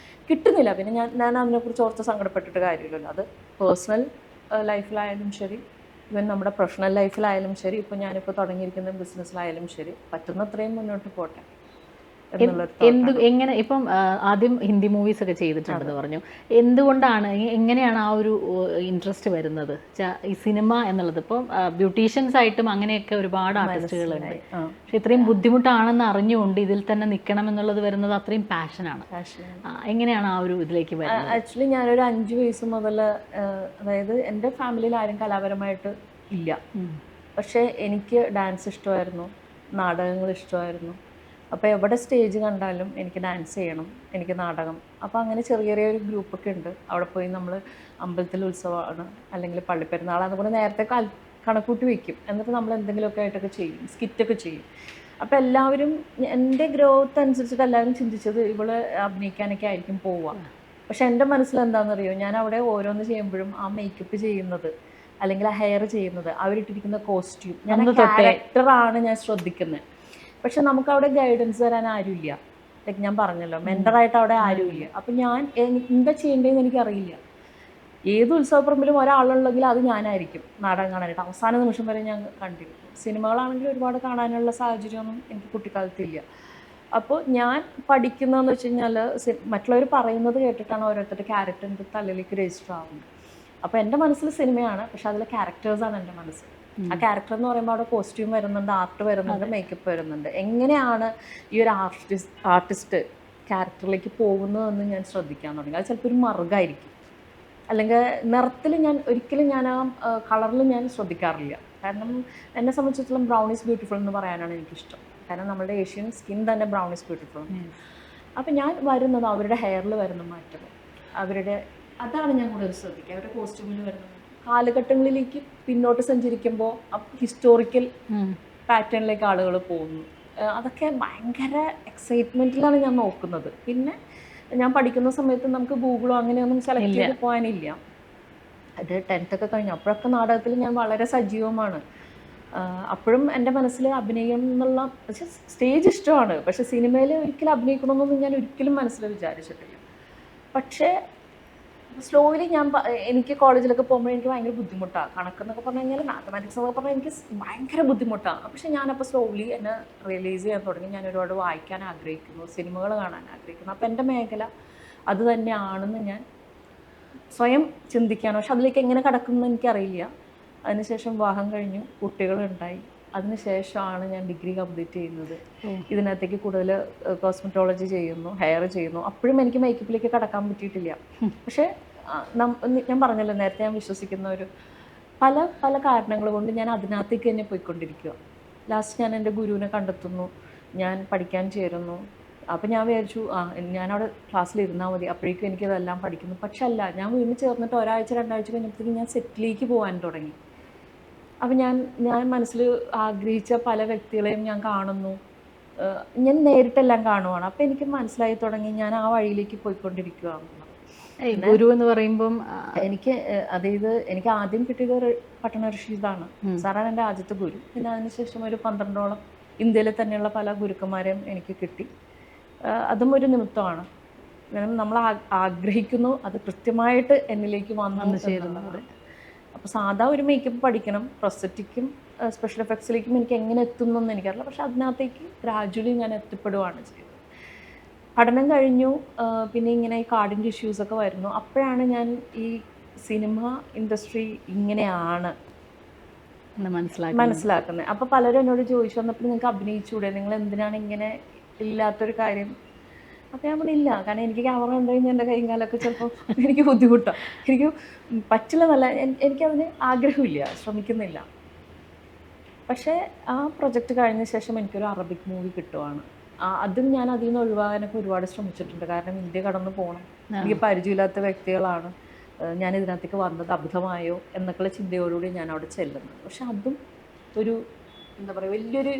കിട്ടുന്നില്ല. പിന്നെ ഞാൻ അതിനെക്കുറിച്ച് ഓർത്ത് സങ്കടപ്പെട്ടിട്ട് കാര്യമില്ലല്ലോ. അത് പേഴ്സണൽ ലൈഫിലായാലും ശരി, ഇവൻ നമ്മുടെ പ്രൊഫഷണൽ ലൈഫിലായാലും ശരി, ഇപ്പോൾ ഞാനിപ്പോൾ തുടങ്ങിയിരിക്കുന്ന ബിസിനസ്സിലായാലും ശരി, പറ്റുന്നത്രയും മുന്നോട്ട് പോട്ടെ. എങ്ങനെ ഇപ്പം ആദ്യം ഹിന്ദി മൂവീസ് ഒക്കെ ചെയ്തിട്ടുണ്ടെന്ന് പറഞ്ഞു. എന്തുകൊണ്ടാണ്, എങ്ങനെയാണ് ആ ഒരു ഇൻട്രസ്റ്റ് വരുന്നത് ഈ സിനിമ എന്നുള്ളത്? ഇപ്പം ബ്യൂട്ടീഷ്യൻസ് ആയിട്ടും അങ്ങനെയൊക്കെ ഒരുപാട് ആർട്ടിസ്റ്റുകളുണ്ട്. പക്ഷെ ഇത്രയും ബുദ്ധിമുട്ടാണെന്ന് അറിഞ്ഞുകൊണ്ട് ഇതിൽ തന്നെ നിൽക്കണം എന്നുള്ളത് വരുന്നത് അത്രയും പാഷനാണ്. എങ്ങനെയാണ് ആ ഒരു ഇതിലേക്ക് വരുന്നത്? ആക്ച്വലി ഞാനൊരു 5 വയസ്സ് മുതൽ, അതായത് എൻ്റെ ഫാമിലിയിൽ ആരും കലാപരമായിട്ട് ഇല്ല. പക്ഷേ എനിക്ക് ഡാൻസ് ഇഷ്ടമായിരുന്നു, നാടകങ്ങൾ ഇഷ്ടമായിരുന്നു. അപ്പോൾ എവിടെ സ്റ്റേജ് കണ്ടാലും എനിക്ക് ഡാൻസ് ചെയ്യണം, എനിക്ക് നാടകം. അപ്പോൾ അങ്ങനെ ചെറിയ ചെറിയൊരു ഗ്രൂപ്പൊക്കെ ഉണ്ട്. അവിടെ പോയി നമ്മൾ അമ്പലത്തിൽ ഉത്സവമാണ് അല്ലെങ്കിൽ പള്ളിപ്പെരുന്നാളാന്ന് കൂടെ നേരത്തെ കണക്കൂട്ടി വയ്ക്കും. എന്നിട്ട് നമ്മൾ എന്തെങ്കിലുമൊക്കെ ആയിട്ടൊക്കെ ചെയ്യും, സ്കിറ്റൊക്കെ ചെയ്യും. അപ്പോൾ എല്ലാവരും എൻ്റെ ഗ്രോത്ത് അനുസരിച്ചിട്ട് എല്ലാവരും ചിന്തിച്ചത് ഇവള് അഭിനയിക്കാനൊക്കെ ആയിരിക്കും പോവുക. പക്ഷെ എൻ്റെ മനസ്സിൽ എന്താണെന്നറിയോ, ഞാൻ അവിടെ ഓരോന്ന് ചെയ്യുമ്പോഴും ആ മേക്കപ്പ് ചെയ്യുന്നത് അല്ലെങ്കിൽ ആ ഹെയർ ചെയ്യുന്നത്, അവരിട്ടിരിക്കുന്ന കോസ്റ്റ്യൂം, ഞാൻ ക്യാരക്ടറാണ് ഞാൻ ശ്രദ്ധിക്കുന്നത്. പക്ഷെ നമുക്ക് അവിടെ ഗൈഡൻസ് തരാൻ ആരുമില്ല. ലൈക്ക് ഞാൻ പറഞ്ഞല്ലോ, മെൻ്ററായിട്ട് അവിടെ ആരുമില്ല. അപ്പം ഞാൻ എന്താ ചെയ്യേണ്ടതെന്ന് എനിക്കറിയില്ല. ഏത് ഉത്സവപ്പറമ്പിലും ഒരാളുണ്ടെങ്കിൽ അത് ഞാനായിരിക്കും നാടകം കാണാനായിട്ട്. അവസാന നിമിഷം വരെ ഞാൻ കണ്ടിരുന്നു. സിനിമകളാണെങ്കിൽ ഒരുപാട് കാണാനുള്ള സാഹചര്യമൊന്നും എനിക്ക് കുട്ടിക്കാലത്തില്ല. അപ്പോൾ ഞാൻ പഠിക്കുന്നതെന്ന് വെച്ച് കഴിഞ്ഞാൽ മറ്റുള്ളവർ പറയുന്നത് കേട്ടിട്ടാണ് ഓരോരുത്തരുടെ ക്യാരക്ടറിൻ്റെ തലയിലേക്ക് രജിസ്റ്റർ ആവുന്നത്. അപ്പോൾ എൻ്റെ മനസ്സിൽ സിനിമയാണ്, പക്ഷെ അതിലെ ക്യാരക്ടേഴ്സാണ് എൻ്റെ മനസ്സിൽ. ആ ക്യാരക്ടർ എന്ന് പറയുമ്പോൾ അവിടെ കോസ്റ്റ്യൂം വരുന്നുണ്ട്, ആർട്ട് വരുന്നുണ്ട്, മേക്കപ്പ് വരുന്നുണ്ട്. എങ്ങനെയാണ് ഈ ഒരു ആർട്ടിസ്റ്റ് ക്യാരക്ടറിലേക്ക് പോകുന്നതെന്ന് ഞാൻ ശ്രദ്ധിക്കാൻ തുടങ്ങി. അത് ചിലപ്പോൾ ഒരു മറുകായിരിക്കും, അല്ലെങ്കിൽ നിറത്തിൽ ഒരിക്കലും ഞാൻ ആ കളറിൽ ഞാൻ ശ്രദ്ധിക്കാറില്ല. കാരണം എന്നെ സംബന്ധിച്ചിടത്തോളം ബ്രൗൺ ഈസ് ബ്യൂട്ടിഫുൾ എന്ന് പറയാനാണ് എനിക്കിഷ്ടം. കാരണം നമ്മുടെ ഏഷ്യൻ സ്കിൻ തന്നെ ബ്രൗൺ ഈസ് ബ്യൂട്ടിഫുൾ. അപ്പം ഞാൻ വരുന്നത് അവരുടെ ഹെയറിൽ വരുന്ന മാറ്റം, അതാണ് ഞാൻ കൂടുതൽ ശ്രദ്ധിക്കുക. അവരുടെ കോസ്റ്റ്യൂമിൽ വരുന്നത് കാലഘട്ടങ്ങളിലേക്ക് പിന്നോട്ട് സഞ്ചരിക്കുമ്പോൾ ഹിസ്റ്റോറിക്കൽ പാറ്റേണിലേക്ക് ആളുകൾ പോകുന്നു. അതൊക്കെ ഭയങ്കര എക്സൈറ്റ്മെൻറ്റിലാണ് ഞാൻ നോക്കുന്നത്. പിന്നെ ഞാൻ പഠിക്കുന്ന സമയത്ത് നമുക്ക് ഗൂഗിളോ അങ്ങനെയൊന്നും സെലക്ട് ചെയ്ത് പോകാനില്ല. അത് 10th ഒക്കെ കഴിഞ്ഞു. അപ്പോഴൊക്കെ നാടകത്തിൽ ഞാൻ വളരെ സജീവമാണ്. അപ്പോഴും എൻ്റെ മനസ്സിൽ അഭിനയം എന്നുള്ള സ്റ്റേജ് ഇഷ്ടമാണ്, പക്ഷെ സിനിമയിൽ ഒരിക്കലും അഭിനയിക്കണമെന്നൊന്നും ഞാൻ ഒരിക്കലും മനസ്സിൽ വിചാരിച്ചിട്ടില്ല. പക്ഷേ സ്ലോലി എനിക്ക് കോളേജിലൊക്കെ പോകുമ്പോൾ എനിക്ക് ഭയങ്കര ബുദ്ധിമുട്ടാണ്. കണക്കെന്നൊക്കെ പറഞ്ഞു കഴിഞ്ഞാൽ, മാത്തമാറ്റിക്സ് എന്നൊക്കെ പറഞ്ഞാൽ എനിക്ക് ഭയങ്കര ബുദ്ധിമുട്ടാണ്. പക്ഷേ ഞാനപ്പോൾ സ്ലോലി എന്നെ റിയലൈസ് ചെയ്യാൻ തുടങ്ങി. ഞാൻ ഒരുപാട് വായിക്കാൻ ആഗ്രഹിക്കുന്നു, സിനിമകൾ കാണാൻ ആഗ്രഹിക്കുന്നു. അപ്പോൾ എൻ്റെ മേഖല അത് തന്നെയാണെന്ന് ഞാൻ സ്വയം ചിന്തിക്കാനോ, പക്ഷെ അതിലേക്ക് എങ്ങനെ കടക്കുമെന്ന് എനിക്കറിയില്ല. അതിനുശേഷം വിവാഹം കഴിഞ്ഞു, കുട്ടികളുണ്ടായി. അതിനുശേഷമാണ് ഞാൻ ഡിഗ്രി കംപ്ലീറ്റ് ചെയ്യുന്നത്. ഇതിനകത്തേക്ക് കൂടുതൽ കോസ്മെറ്റോളജി ചെയ്യുന്നു, ഹെയർ ചെയ്യുന്നു. അപ്പോഴും എനിക്ക് മേക്കപ്പിലേക്ക് കടക്കാൻ പറ്റിയിട്ടില്ല. പക്ഷേ ഞാൻ പറഞ്ഞല്ലോ നേരത്തെ, ഞാൻ വിശ്വസിക്കുന്ന ഒരു പല പല കാരണങ്ങൾ കൊണ്ട് ഞാൻ അതിനകത്തേക്ക് തന്നെ പോയിക്കൊണ്ടിരിക്കുക. ലാസ്റ്റ് ഞാൻ എൻ്റെ ഗുരുവിനെ കണ്ടെത്തുന്നു, ഞാൻ പഠിക്കാൻ ചേരുന്നു. അപ്പം ഞാൻ വിചാരിച്ചു ഞാനവിടെ ക്ലാസ്സിൽ ഇരുന്നാൽ മതി, അപ്പോഴേക്കും എനിക്കതെല്ലാം പഠിക്കുന്നു. പക്ഷെ അല്ല, ഞാൻ വീണ്ടും ചേർന്നിട്ട് ഒരാഴ്ച 2 ആഴ്ച കഴിഞ്ഞപ്പോഴത്തേക്കും ഞാൻ സെറ്റിലേക്ക് പോകാൻ തുടങ്ങി. അപ്പം ഞാൻ മനസ്സിൽ ആഗ്രഹിച്ച പല വ്യക്തികളെയും ഞാൻ കാണുന്നു, ഞാൻ നേരിട്ടെല്ലാം കാണുവാണ്. അപ്പം എനിക്ക് മനസ്സിലായി തുടങ്ങി ഞാൻ ആ വഴിയിലേക്ക് പോയിക്കൊണ്ടിരിക്കുകയാണ്. ഗുരു എന്ന് പറയുമ്പം എനിക്ക് ആദ്യം കിട്ടിയത് പട്ടണ ഋഷിതാണ്. സാറാണ് എൻ്റെ ആദ്യത്തെ ഗുരു. പിന്നെ അതിനുശേഷം ഒരു 12ഓളം ഇന്ത്യയിൽ തന്നെയുള്ള പല ഗുരുക്കന്മാരെയും എനിക്ക് കിട്ടി. അതും ഒരു നിമിത്തമാണ്. നമ്മൾ ആഗ്രഹിക്കുന്നു, അത് കൃത്യമായിട്ട് എന്നിലേക്ക് വന്നു ചേരുന്നത്. അപ്പോൾ സാധാ ഒരു മേക്കപ്പ് പഠിക്കണം, പ്രൊസറ്റിക്കും സ്പെഷ്യൽ എഫക്ട്സിലേക്കും എനിക്ക് എങ്ങനെ എത്തുന്നൊന്നും എനിക്കറിയില്ല. പക്ഷെ അതിനകത്തേക്ക് ഗ്രാജുവലി ഞാൻ എത്തിപ്പെടുകയാണ് ചെയ്തത്. പഠനം കഴിഞ്ഞു, പിന്നെ ഇങ്ങനെ ഈ കാർഡിൻ്റെ ഇഷ്യൂസൊക്കെ വരുന്നു. അപ്പോഴാണ് ഞാൻ ഈ സിനിമ ഇൻഡസ്ട്രി ഇങ്ങനെയാണ് മനസ്സിലാക്കുന്നത്. അപ്പോൾ പലരും എന്നോട് ചോദിച്ചു വന്നപ്പോൾ നിങ്ങൾക്ക് അഭിനയിച്ചൂടെ, നിങ്ങൾ എന്തിനാണ് ഇങ്ങനെ ഇല്ലാത്തൊരു കാര്യം? അപ്പോൾ ഞാൻ പറഞ്ഞില്ല, കാരണം എനിക്ക് ക്യാമറ കണ്ടു കഴിഞ്ഞാൽ എൻ്റെ കൈയും കാലൊക്കെ ചിലപ്പോൾ എനിക്ക് ബുദ്ധിമുട്ടാണ്, എനിക്ക് പറ്റില്ലെന്നല്ല, എനിക്കതിന് ആഗ്രഹമില്ല, ശ്രമിക്കുന്നില്ല. പക്ഷേ ആ പ്രൊജക്റ്റ് കഴിഞ്ഞ ശേഷം എനിക്കൊരു അറബിക് മൂവി കിട്ടുവാണ്. അതും ഞാൻ അതിൽ നിന്ന് ഒഴിവാകാനൊക്കെ ഒരുപാട് ശ്രമിച്ചിട്ടുണ്ട്. കാരണം ഇന്ത്യ കടന്നു പോകണം, എനിക്ക് പരിചയമില്ലാത്ത വ്യക്തികളാണ്, ഞാൻ ഇതിനകത്തേക്ക് വന്നത് അബദ്ധമായോ എന്നൊക്കെയുള്ള ചിന്തയോടുകൂടി ഞാൻ അവിടെ ചെല്ലുന്നത്. പക്ഷെ അതും ഒരു എന്താ പറയുക, വലിയൊരു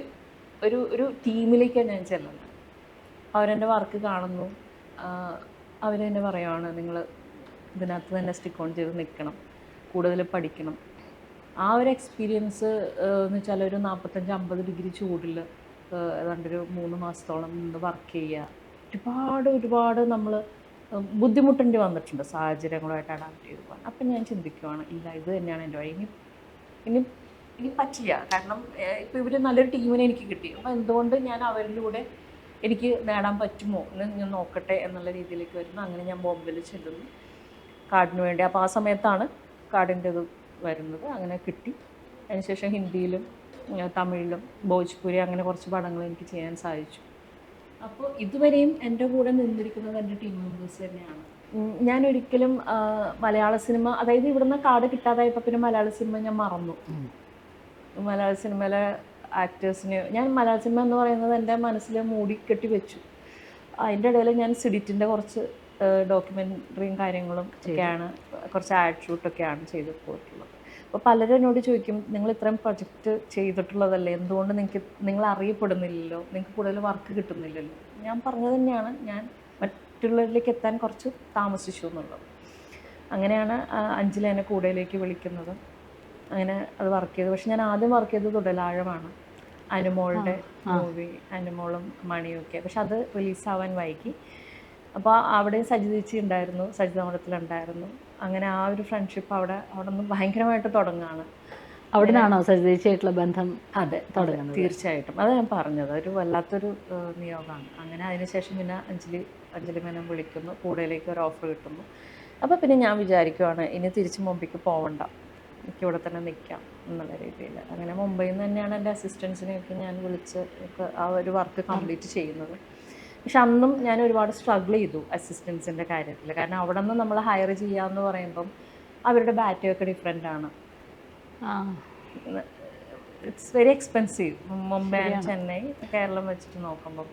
ഒരു ടീമിലേക്കാണ് ഞാൻ ചെല്ലുന്നത്. അവരെൻ്റെ വർക്ക് കാണുന്നു, അവരെന്നെ പറയുവാണ് നിങ്ങൾ ഇതിനകത്ത് തന്നെ സ്റ്റിക്ക് ഓൺ ചെയ്ത് നിൽക്കണം, കൂടുതൽ പഠിക്കണം. ആ ഒരു എക്സ്പീരിയൻസ് എന്ന് വെച്ചാൽ ഒരു 45-50 ഡിഗ്രി ചൂടിൽ ഏതാണ്ടൊരു 3 മാസത്തോളം നിന്ന് വർക്ക് ചെയ്യുക. ഒരുപാട് നമ്മൾ ബുദ്ധിമുട്ടേണ്ടി വന്നിട്ടുണ്ട് സാഹചര്യങ്ങളുമായിട്ട് അഡാപ്റ്റ് ചെയ്ത് പോകാൻ. അപ്പം ഞാൻ ചിന്തിക്കുവാണ്, ഇല്ല ഇത് തന്നെയാണ് എൻ്റെ വഴി, ഇനി പറ്റില്ല. കാരണം ഇപ്പോൾ ഇവർ നല്ലൊരു ടീമിനെ എനിക്ക് കിട്ടി, അപ്പോൾ എന്തുകൊണ്ട് ഞാൻ അവരിലൂടെ എനിക്ക് നേടാൻ പറ്റുമോ എന്ന് ഞാൻ നോക്കട്ടെ എന്നുള്ള രീതിയിലേക്ക് വരുന്നു. അങ്ങനെ ഞാൻ ബോംബെയിൽ ചെല്ലുന്നു കാർഡിന് വേണ്ടി. അപ്പോൾ ആ സമയത്താണ് കാർഡിൻ്റെ ഇത് വരുന്നത്. അങ്ങനെ കിട്ടി. അതിനുശേഷം ഹിന്ദിയിലും തമിഴിലും ഭോജ്പുരി അങ്ങനെ കുറച്ച് പടങ്ങൾ എനിക്ക് ചെയ്യാൻ സാധിച്ചു. അപ്പോൾ ഇതുവരെയും എൻ്റെ കൂടെ നിന്നിരിക്കുന്നത് എൻ്റെ ടീം മെമ്പേഴ്സ് തന്നെയാണ്. ഞാൻ ഒരിക്കലും മലയാള സിനിമ, അതായത് ഇവിടുന്ന് കാർഡ് കിട്ടാതായപ്പോൾ പിന്നെ മലയാള സിനിമ ഞാൻ മറന്നു. മലയാള സിനിമയിലെ ആക്ടേഴ്സിന് ഞാൻ മലയാള സിനിമ എന്ന് പറയുന്നത് എൻ്റെ മനസ്സിൽ മൂടിക്കെട്ടി വെച്ചു. അതിൻ്റെ ഇടയിൽ ഞാൻ സിഡിറ്റിൻ്റെ കുറച്ച് ഡോക്യുമെൻ്ററിയും കാര്യങ്ങളും ഒക്കെയാണ്, കുറച്ച് ആഡ് ഷൂട്ടൊക്കെയാണ് ചെയ്ത് പോയിട്ടുള്ളത്. അപ്പോൾ പലരും എന്നോട് ചോദിക്കും, നിങ്ങൾ ഇത്രയും പ്രൊജക്റ്റ് ചെയ്തിട്ടുള്ളതല്ലേ, എന്തുകൊണ്ട് നിങ്ങൾ അറിയപ്പെടുന്നില്ലല്ലോ, നിങ്ങൾക്ക് കൂടുതൽ വർക്ക് കിട്ടുന്നില്ലല്ലോ? ഞാൻ പറഞ്ഞത് തന്നെയാണ്, ഞാൻ മറ്റുള്ളവരിലേക്ക് എത്താൻ കുറച്ച് താമസിച്ചു എന്നുള്ളത്. അങ്ങനെയാണ് അഞ്ജലി എന്നെ കൂടെയിലേക്ക് വിളിക്കുന്നത്. അങ്ങനെ അത് വർക്ക് ചെയ്തു. പക്ഷെ ഞാൻ ആദ്യം വർക്ക് ചെയ്തത് തുടലാഴമാണ്, അനുമോളുടെ മൂവി, അനുമോളും മണിയൊക്കെ. പക്ഷെ അത് റിലീസാവാൻ വൈകി. അപ്പോൾ അവിടെ സജിതേച്ചി ഉണ്ടായിരുന്നു, സജിത മഠത്തിലുണ്ടായിരുന്നു. അങ്ങനെ ആ ഒരു ഫ്രണ്ട്ഷിപ്പ് അവിടെ നിന്ന് ഭയങ്കരമായിട്ട് തുടങ്ങുകയാണ്. അവിടെ നിന്നാണോ സജിതേച്ചിയായിട്ടുള്ള ബന്ധം? അതെ, തുടങ്ങുന്നത്. തീർച്ചയായിട്ടും. അത് ഞാൻ പറഞ്ഞത് ഒരു വല്ലാത്തൊരു നിയോഗമാണ്. അങ്ങനെ അതിനുശേഷം പിന്നെ അഞ്ജലി മേനോൻ വിളിക്കുന്നു, കൂടെയിലേക്ക് ഒരു ഓഫർ കിട്ടുന്നു. അപ്പോൾ പിന്നെ ഞാൻ വിചാരിക്കുവാണ്, ഇനി തിരിച്ച് മുംബൈക്ക് പോകണ്ട, എനിക്കിവിടെ തന്നെ നിൽക്കാം എന്നുള്ള രീതിയിൽ. അങ്ങനെ മുംബൈയിൽ നിന്ന് തന്നെയാണ് എൻ്റെ അസിസ്റ്റൻസിനെയൊക്കെ ഞാൻ വിളിച്ച് ആ ഒരു വർക്ക് കംപ്ലീറ്റ് ചെയ്യുന്നത്. പക്ഷെ അന്നും ഞാൻ ഒരുപാട് സ്ട്രഗിൾ ചെയ്തു അസിസ്റ്റൻസിൻ്റെ കാര്യത്തിൽ. കാരണം അവിടെ നിന്ന് നമ്മൾ ഹയർ ചെയ്യാമെന്ന് പറയുമ്പം അവരുടെ ബാറ്റൊക്കെ ഡിഫറെൻ്റ് ആണ്. It's very expensive. Mumbai and Chennai, Keralam വെച്ചിട്ട് നോക്കുമ്പം.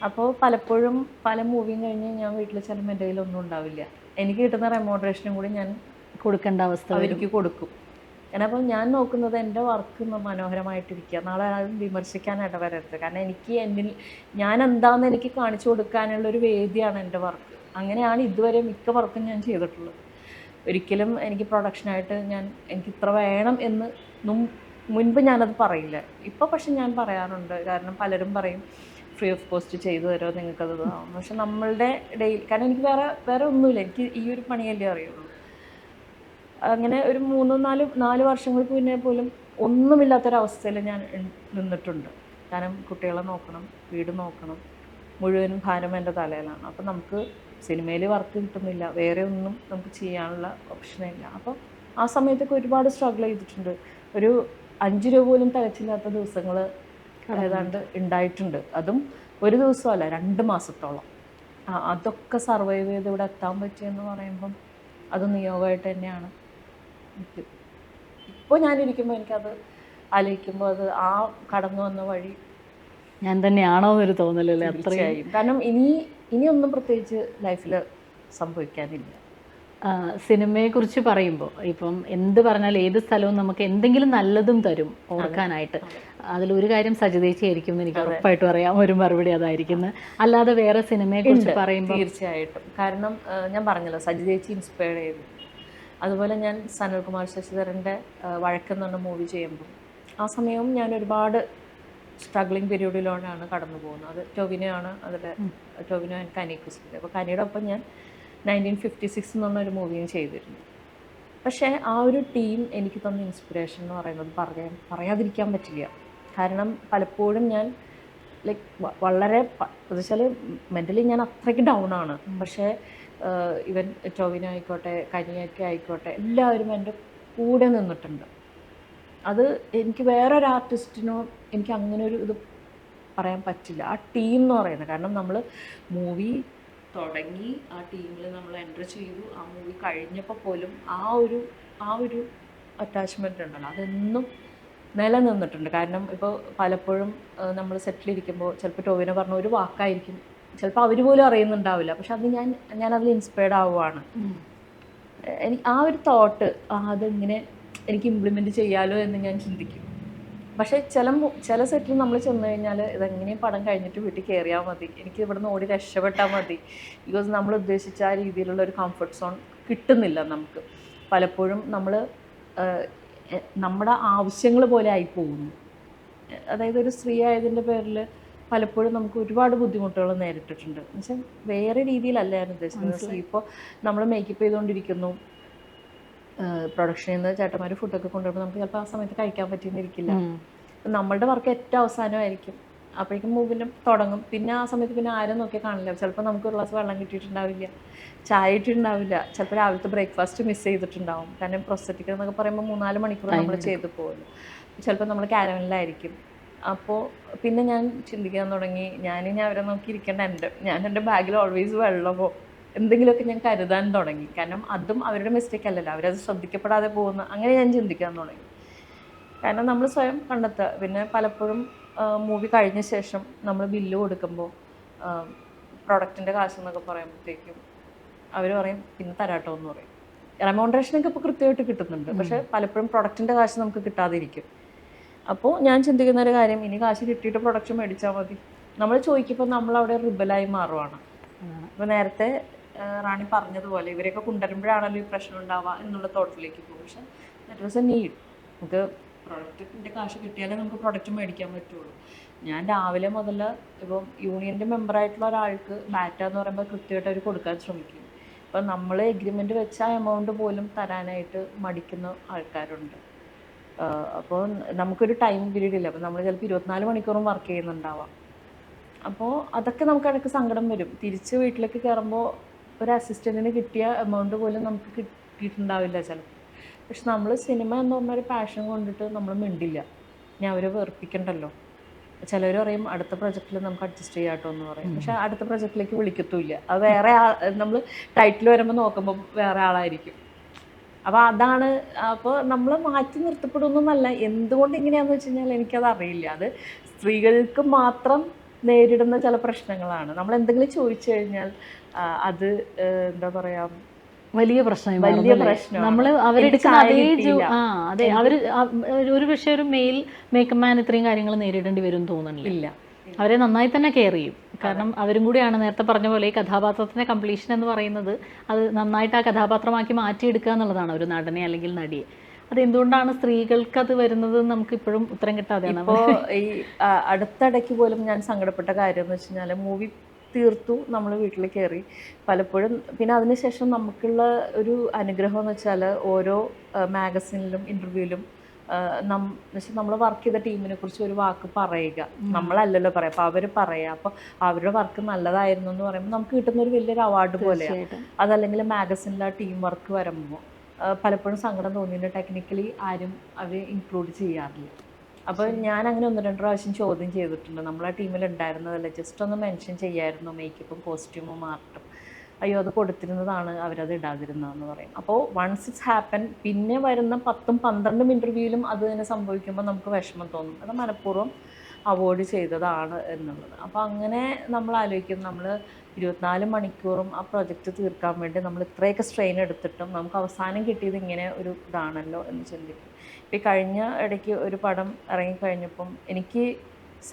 അപ്പോൾ പലപ്പോഴും പല മൂവിയും കഴിഞ്ഞ് ഞാൻ വീട്ടിൽ ചെല്ലുമ്പോൾ എൻ്റെ കയ്യിലൊന്നും ഉണ്ടാവില്ല. എനിക്ക് കിട്ടുന്ന റെമോഡറേഷനും കൂടി ഞാൻ കൊടുക്കേണ്ട അവസ്ഥ അവർക്ക് കൊടുക്കും. കാരണം ഞാൻ നോക്കുന്നത് എൻ്റെ വർക്ക് മനോഹരമായിട്ടിരിക്കുക, നാളെ ആരും വിമർശിക്കാൻ ഇടവരരുത്. കാരണം ഞാൻ എന്താണെന്ന് എനിക്ക് കാണിച്ചു കൊടുക്കാനുള്ളൊരു വേദിയാണ് എൻ്റെ വർക്ക്. അങ്ങനെയാണ് ഇതുവരെ മിക്ക വർക്കും ഞാൻ ചെയ്തിട്ടുള്ളത്. ഒരിക്കലും എനിക്ക് പ്രൊഡക്ഷനായിട്ട് എനിക്ക് ഇത്ര വേണം എന്ന് മുൻപ് ഞാനത് പറയില്ല. ഇപ്പോൾ പക്ഷെ ഞാൻ പറയാറുണ്ട്. കാരണം പലരും പറയും ഫ്രീ ഓഫ് കോസ്റ്റ് ചെയ്തു തരുമോ, നിങ്ങൾക്കത് ഇതാവും. പക്ഷെ നമ്മളുടെ കാരണം എനിക്ക് വേറെ ഒന്നുമില്ല, എനിക്ക് ഈ ഒരു പണിയല്ലേ അറിയുള്ളൂ. അങ്ങനെ ഒരു 3-4 വർഷങ്ങൾക്ക് മുന്നേ പോലും ഒന്നുമില്ലാത്തൊരവസ്ഥയിൽ ഞാൻ നിന്നിട്ടുണ്ട്. കാരണം കുട്ടികളെ നോക്കണം, വീട് നോക്കണം, മുഴുവനും ഭാരം എൻ്റെ തലയിലാണ്. അപ്പോൾ നമുക്ക് സിനിമയിൽ വർക്ക് കിട്ടുന്നില്ല, വേറെ ഒന്നും നമുക്ക് ചെയ്യാനുള്ള ഓപ്ഷനില്ല. അപ്പോൾ ആ സമയത്തൊക്കെ ഒരുപാട് സ്ട്രഗിൾ ചെയ്തിട്ടുണ്ട്. ഒരു 5 രൂപ പോലും തികച്ചില്ലാത്ത ദിവസങ്ങൾ ഏതാണ്ട് ഉണ്ടായിട്ടുണ്ട്. അതും ഒരു ദിവസമല്ല, 2 മാസത്തോളം. അതൊക്കെ സർവൈവ് ചെയ്ത് ഇവിടെ എത്താൻ പറ്റിയെന്ന് പറയുമ്പം അത് നിയോഗമായിട്ട് തന്നെയാണ്. ഇപ്പോൾ ഞാനിരിക്കുമ്പോൾ എനിക്കത് ആലോചിക്കുമ്പോൾ അത് ആ കടന്നു വന്ന വഴി ഞാൻ തന്നെയാണോ എന്നൊരു തോന്നലല്ലേ? തീർച്ചയായും. കാരണം ഇനിയൊന്നും പ്രത്യേകിച്ച് ലൈഫിൽ സംഭവിക്കാനില്ല. സിനിമയെക്കുറിച്ച് പറയുമ്പോൾ ഇപ്പം എന്ത് പറഞ്ഞാൽ ഏത് സ്ഥലവും നമുക്ക് എന്തെങ്കിലും നല്ലതും തരും ഓർക്കാനായിട്ട്. അതിലൊരു കാര്യം സജിതേച്ചി ആയിരിക്കും എന്ന് എനിക്ക് ഉറപ്പായിട്ടും അറിയാം. ഒരു മറുപടി അതായിരിക്കുന്നത്. അല്ലാതെ വേറെ സിനിമയെക്കുറിച്ച് പറയുമ്പോൾ തീർച്ചയായിട്ടും. കാരണം ഞാൻ പറഞ്ഞല്ലോ, സജിതേച്ചി ഇൻസ്പയർ ചെയ്തു. അതുപോലെ ഞാൻ സനൽകുമാർ ശശിധരൻ്റെ വഴക്കെന്ന് പറഞ്ഞ മൂവി ചെയ്യുമ്പോൾ ആ സമയവും ഞാൻ ഒരുപാട് സ്ട്രഗ്ലിംഗ് പീരീഡിലാണ് കടന്നു പോകുന്നത്. അത് ടൊവിനോയാണ് ടൊവിനോ ആൻഡ് കനി കുസ്ലിൻ്റെ. അപ്പോൾ കനിയുടെ ഒപ്പം ഞാൻ 1956 എന്ന് പറഞ്ഞൊരു മൂവിയും ചെയ്തിരുന്നു. പക്ഷേ ആ ഒരു ടീം എനിക്ക് തന്ന ഇൻസ്പിറേഷൻ എന്ന് പറയുന്നത് പറയാതിരിക്കാൻ പറ്റില്ല. കാരണം പലപ്പോഴും ഞാൻ ലൈക്ക് വളരെ എന്ന് വെച്ചാൽ മെൻ്റലി ഞാൻ അത്രയ്ക്ക് ഡൗൺ ആണ്. പക്ഷേ ഇവൻ ടൊവിനോ ആയിക്കോട്ടെ, കനിയൊക്കെ ആയിക്കോട്ടെ, എല്ലാവരും എൻ്റെ കൂടെ നിന്നിട്ടുണ്ട്. അത് എനിക്ക് വേറൊരു ആർട്ടിസ്റ്റിനോ എനിക്ക് അങ്ങനെ ഒരു ഇത് പറയാൻ പറ്റില്ല. ആ ടീം എന്ന് പറയുന്നത്, കാരണം നമ്മൾ മൂവി തുടങ്ങി ആ ടീമിൽ നമ്മൾ എൻ്റർ ചെയ്തു, ആ മൂവി കഴിഞ്ഞപ്പോൾ പോലും ആ ഒരു അറ്റാച്ച്മെൻ്റ് ഉണ്ടല്ലോ, അതെന്നും നിലനിന്നിട്ടുണ്ട്. കാരണം ഇപ്പോൾ പലപ്പോഴും നമ്മൾ സെറ്റിലിരിക്കുമ്പോൾ ചിലപ്പോൾ ടൊവിനോ പറഞ്ഞ ഒരു വാക്കായിരിക്കും, ചിലപ്പോൾ അവർ പോലും അറിയുന്നുണ്ടാവില്ല, പക്ഷെ അത് ഞാനതിൽ ഇൻസ്പയർഡ് ആവുകയാണ്. എനിക്ക് ആ ഒരു തോട്ട് അതെങ്ങനെ എനിക്ക് ഇംപ്ലിമെൻറ്റ് ചെയ്യാലോ എന്ന് ഞാൻ ചിന്തിക്കും. പക്ഷേ ചില സെറ്റിൽ നമ്മൾ ചെന്ന് കഴിഞ്ഞാൽ ഇതെങ്ങനെയും പടം കഴിഞ്ഞിട്ട് വീട്ടിൽ കയറിയാൽ മതി, എനിക്ക് ഇവിടുന്ന് ഓടി രക്ഷപ്പെട്ടാൽ മതി. ബിക്കോസ് നമ്മൾ ഉദ്ദേശിച്ച ആ രീതിയിലുള്ള ഒരു കംഫർട്ട് സോൺ കിട്ടുന്നില്ല നമുക്ക്. പലപ്പോഴും നമ്മൾ നമ്മുടെ ആവശ്യങ്ങൾ പോലെ ആയി പോകുന്നു. അതായത് ഒരു സ്ത്രീ ആയതിൻ്റെ പേരിൽ പലപ്പോഴും നമുക്ക് ഒരുപാട് ബുദ്ധിമുട്ടുകൾ നേരിട്ടിട്ടുണ്ട്. എന്നുവെച്ചാൽ വേറെ രീതിയിലല്ല ഞാൻ ഉദ്ദേശിക്കുന്നത്. ഇപ്പോൾ നമ്മൾ മേക്കപ്പ് ചെയ്തുകൊണ്ടിരിക്കുന്നു, പ്രൊഡക്ഷനിൽ നിന്ന് ചേട്ടന്മാർ ഫുഡൊക്കെ കൊണ്ടുവരുമ്പോൾ നമുക്ക് ചിലപ്പോൾ ആ സമയത്ത് കഴിക്കാൻ പറ്റിയെന്നിരിക്കില്ല. നമ്മളുടെ വർക്ക് ഏറ്റവും അവസാനമായിരിക്കും, അപ്പോഴേക്കും മൂവിൻ്റെ തുടങ്ങും. പിന്നെ ആ സമയത്ത് പിന്നെ ആരും നോക്കിയാൽ കാണില്ല. ചിലപ്പോൾ നമുക്ക് ഒരു ഗ്ലാസ് വെള്ളം കിട്ടിയിട്ടുണ്ടാവില്ല, ചായ ഇട്ടിട്ടുണ്ടാവില്ല, ചിലപ്പോൾ രാവിലത്തെ ബ്രേക്ക്ഫാസ്റ്റ് മിസ് ചെയ്തിട്ടുണ്ടാവും. കാരണം പ്രൊസ്തറ്റിക് എന്നൊക്കെ പറയുമ്പോൾ 3-4 മണിക്കൂർ നമ്മൾ ചെയ്ത് പോകുമല്ലോ. ചിലപ്പോൾ നമ്മൾ കാരവനിലായിരിക്കും. അപ്പോൾ പിന്നെ ഞാൻ ചിന്തിക്കാൻ തുടങ്ങി, ഞാനിനി അവരെ നോക്കിയിരിക്കേണ്ട, ഞാൻ എൻ്റെ ബാഗിൽ ഓൾവേസ് വെള്ളമോ എന്തെങ്കിലുമൊക്കെ ഞാൻ കരുതാൻ തുടങ്ങി. കാരണം അതും അവരുടെ മിസ്റ്റേക്ക് അല്ലല്ലോ, അവരത് ശ്രദ്ധിക്കപ്പെടാതെ പോകുന്ന, അങ്ങനെ ഞാൻ ചിന്തിക്കാൻ തുടങ്ങി. കാരണം നമ്മൾ സ്വയം കണ്ടെത്തുക. പിന്നെ പലപ്പോഴും മൂവി കഴിഞ്ഞ ശേഷം നമ്മൾ ബില്ല് കൊടുക്കുമ്പോൾ പ്രൊഡക്റ്റിൻ്റെ കാശ് എന്നൊക്കെ പറയുമ്പോഴത്തേക്കും അവർ പറയും പിന്നെ തരാട്ടോ എന്ന് പറയും. റെമോണ്ടറേഷനൊക്കെ ഇപ്പോൾ കൃത്യമായിട്ട് കിട്ടുന്നുണ്ട്, പക്ഷേ പലപ്പോഴും പ്രൊഡക്റ്റിൻ്റെ കാശ് നമുക്ക് കിട്ടാതിരിക്കും. അപ്പോൾ ഞാൻ ചിന്തിക്കുന്ന ഒരു കാര്യം, ഇനി കാശ് കിട്ടിയിട്ട് പ്രൊഡക്റ്റ് മേടിച്ചാൽ മതി. നമ്മൾ ചോദിക്കുമ്പോൾ നമ്മളവിടെ റിബലായി മാറുവാണ്. അപ്പോൾ നേരത്തെ റാണി പറഞ്ഞതുപോലെ ഇവരെയൊക്കെ കൊണ്ടുവരുമ്പോഴാണല്ലോ ഈ പ്രശ്നം ഉണ്ടാവുക എന്നുള്ള തോട്ടിലേക്ക് പോകും. പക്ഷെ ദാറ്റ് വാസ് എ നീഡ്. നമുക്ക് പ്രൊഡക്റ്റിൻ്റെ കാശ് കിട്ടിയാലേ നമുക്ക് പ്രൊഡക്റ്റ് മേടിക്കാൻ പറ്റുള്ളൂ. ഞാൻ രാവിലെ മുതൽ ഇപ്പം യൂണിയൻ്റെ മെമ്പറായിട്ടുള്ള ഒരാൾക്ക് ബാറ്റ എന്ന് പറയുമ്പോൾ കൃത്യമായിട്ട് അവർ കൊടുക്കാൻ ശ്രമിക്കും. ഇപ്പം നമ്മൾ എഗ്രിമെൻറ്റ് വെച്ച ആ എമൗണ്ട് പോലും തരാനായിട്ട് മടിക്കുന്ന ആൾക്കാരുണ്ട്. അപ്പോൾ നമുക്കൊരു ടൈം പീരീഡ് ഇല്ല. അപ്പോൾ നമ്മൾ ചിലപ്പോൾ 24 മണിക്കൂറും വർക്ക് ചെയ്യുന്നുണ്ടാവാം. അപ്പോൾ അതൊക്കെ നമുക്ക് ഇടയ്ക്ക് സങ്കടം വരും. തിരിച്ച് വീട്ടിലേക്ക് കയറുമ്പോൾ ഒരു അസിസ്റ്റൻറ്റിന് കിട്ടിയ എമൗണ്ട് പോലും നമുക്ക് കിട്ടിയിട്ടുണ്ടാവില്ല ചിലപ്പോൾ. പക്ഷെ നമ്മൾ സിനിമ എന്ന് പറഞ്ഞൊരു പാഷൻ കൊണ്ടിട്ട് നമ്മൾ മിണ്ടില്ല, ഞാൻ അവരെ വെറുപ്പിക്കണ്ടല്ലോ. ചിലർ പറയും അടുത്ത പ്രൊജക്റ്റിൽ നമുക്ക് അഡ്ജസ്റ്റ് ചെയ്യാട്ടോ എന്ന് പറയും, പക്ഷെ അടുത്ത പ്രൊജക്റ്റിലേക്ക് വിളിക്കത്തുമില്ല. അത് വേറെ നമ്മൾ ടൈറ്റിൽ വരുമ്പോൾ നോക്കുമ്പോൾ വേറെ ആളായിരിക്കും. അപ്പോൾ അതാണ്. അപ്പോൾ നമ്മൾ മാറ്റി നിർത്തപ്പെടുന്നല്ല. എന്തുകൊണ്ട് ഇങ്ങനെയാണെന്ന് വെച്ച് കഴിഞ്ഞാൽ എനിക്കത് അറിയില്ല. അത് സ്ത്രീകൾക്ക് മാത്രം നേരിടുന്ന ചില പ്രശ്നങ്ങളാണ്. നമ്മൾ എന്തെങ്കിലും ചോദിച്ചു കഴിഞ്ഞാൽ അത് എന്താ പറയാ വലിയ പ്രശ്നം. നമ്മൾ അവരെടുക്കുന്ന അതെ അവർ ഒരു പക്ഷേ ഒരു മെയിൽ മേക്കപ്പ് മാൻ ഇത്രയും കാര്യങ്ങൾ നേരിടേണ്ടി വരും തോന്നുന്നില്ല. അവരെ നന്നായി തന്നെ കെയർ ചെയ്യും. കാരണം അവരും കൂടിയാണ് നേരത്തെ പറഞ്ഞ പോലെ ഈ കഥാപാത്രത്തിൻ്റെ കംപ്ലീഷൻ എന്ന് പറയുന്നത് അത് നന്നായിട്ട് ആ കഥാപാത്രമാക്കി മാറ്റിയെടുക്കുക എന്നുള്ളതാണ് ഒരു നടനെ അല്ലെങ്കിൽ നടിയെ. അതെന്തുകൊണ്ടാണ് സ്ത്രീകൾക്ക് അത് വരുന്നത് നമുക്ക് ഇപ്പോഴും ഉത്തരം കിട്ടാതെയാണ്. ഇപ്പോൾ ഈ അടുത്തിടയ്ക്ക് പോലും ഞാൻ സങ്കടപ്പെട്ട കാര്യം എന്ന് വെച്ച് കഴിഞ്ഞാൽ മൂവി തീർത്തു, നമ്മൾ വീട്ടിൽ കയറി പലപ്പോഴും. പിന്നെ അതിനുശേഷം നമുക്കുള്ള ഒരു അനുഗ്രഹം എന്ന് വെച്ചാൽ ഓരോ മാഗസിനിലും ഇൻ്റർവ്യൂവിലും നമ്മൾ വർക്ക് ചെയ്ത ടീമിനെ കുറിച്ച് ഒരു വാക്ക് പറയുക. നമ്മളല്ലല്ലോ പറയാം, അപ്പോൾ അവർ പറയുക. അപ്പോൾ അവരുടെ വർക്ക് നല്ലതായിരുന്നു എന്ന് പറയുമ്പോൾ നമുക്ക് കിട്ടുന്ന ഒരു വലിയൊരു അവാർഡ് പോലെയാണ്. അതല്ലെങ്കിൽ മാഗസിനിൽ ആ ടീം വർക്ക് വരുമ്പോൾ പലപ്പോഴും സങ്കടം തോന്നിയിട്ടുണ്ട്. ടെക്നിക്കലി ആരും അവർ ഇൻക്ലൂഡ് ചെയ്യാറില്ല. അപ്പോൾ ഞാൻ അങ്ങനെ 1-2 പ്രാവശ്യം ചോദ്യം ചെയ്തിട്ടുണ്ട്. നമ്മളെ ടീമിൽ ഉണ്ടായിരുന്നതല്ലേ, ജസ്റ്റ് ഒന്ന് മെൻഷൻ ചെയ്യായിരുന്നു മേക്കപ്പും കോസ്റ്റ്യൂമും ആർട്ടും. അയ്യോ അത് കൊടുത്തിരുന്നതാണ്, അവരത് ഇടാതിരുന്നതെന്ന് പറയും. അപ്പോൾ വൺസ് ഇറ്റ്സ് ഹാപ്പൻ, പിന്നെ വരുന്ന 10-12 ഇൻ്റർവ്യൂവിലും അത് തന്നെ സംഭവിക്കുമ്പോൾ നമുക്ക് വിഷമം തോന്നും. അത് മനഃപൂർവ്വം അവോയ്ഡ് ചെയ്തതാണ് എന്നുള്ളത്. അപ്പോൾ അങ്ങനെ നമ്മൾ ആലോചിക്കും, നമ്മൾ 24 മണിക്കൂറും ആ പ്രൊജക്റ്റ് തീർക്കാൻ വേണ്ടി നമ്മൾ ഇത്രയൊക്കെ സ്ട്രെയിൻ എടുത്തിട്ടും നമുക്ക് അവസാനം കിട്ടിയത് ഇങ്ങനെ ഒരു ഇതാണല്ലോ എന്ന് ചിന്തിക്കും. ഇപ്പോൾ ഈ കഴിഞ്ഞ ഇടയ്ക്ക് ഒരു പടം ഇറങ്ങിക്കഴിഞ്ഞപ്പം എനിക്ക്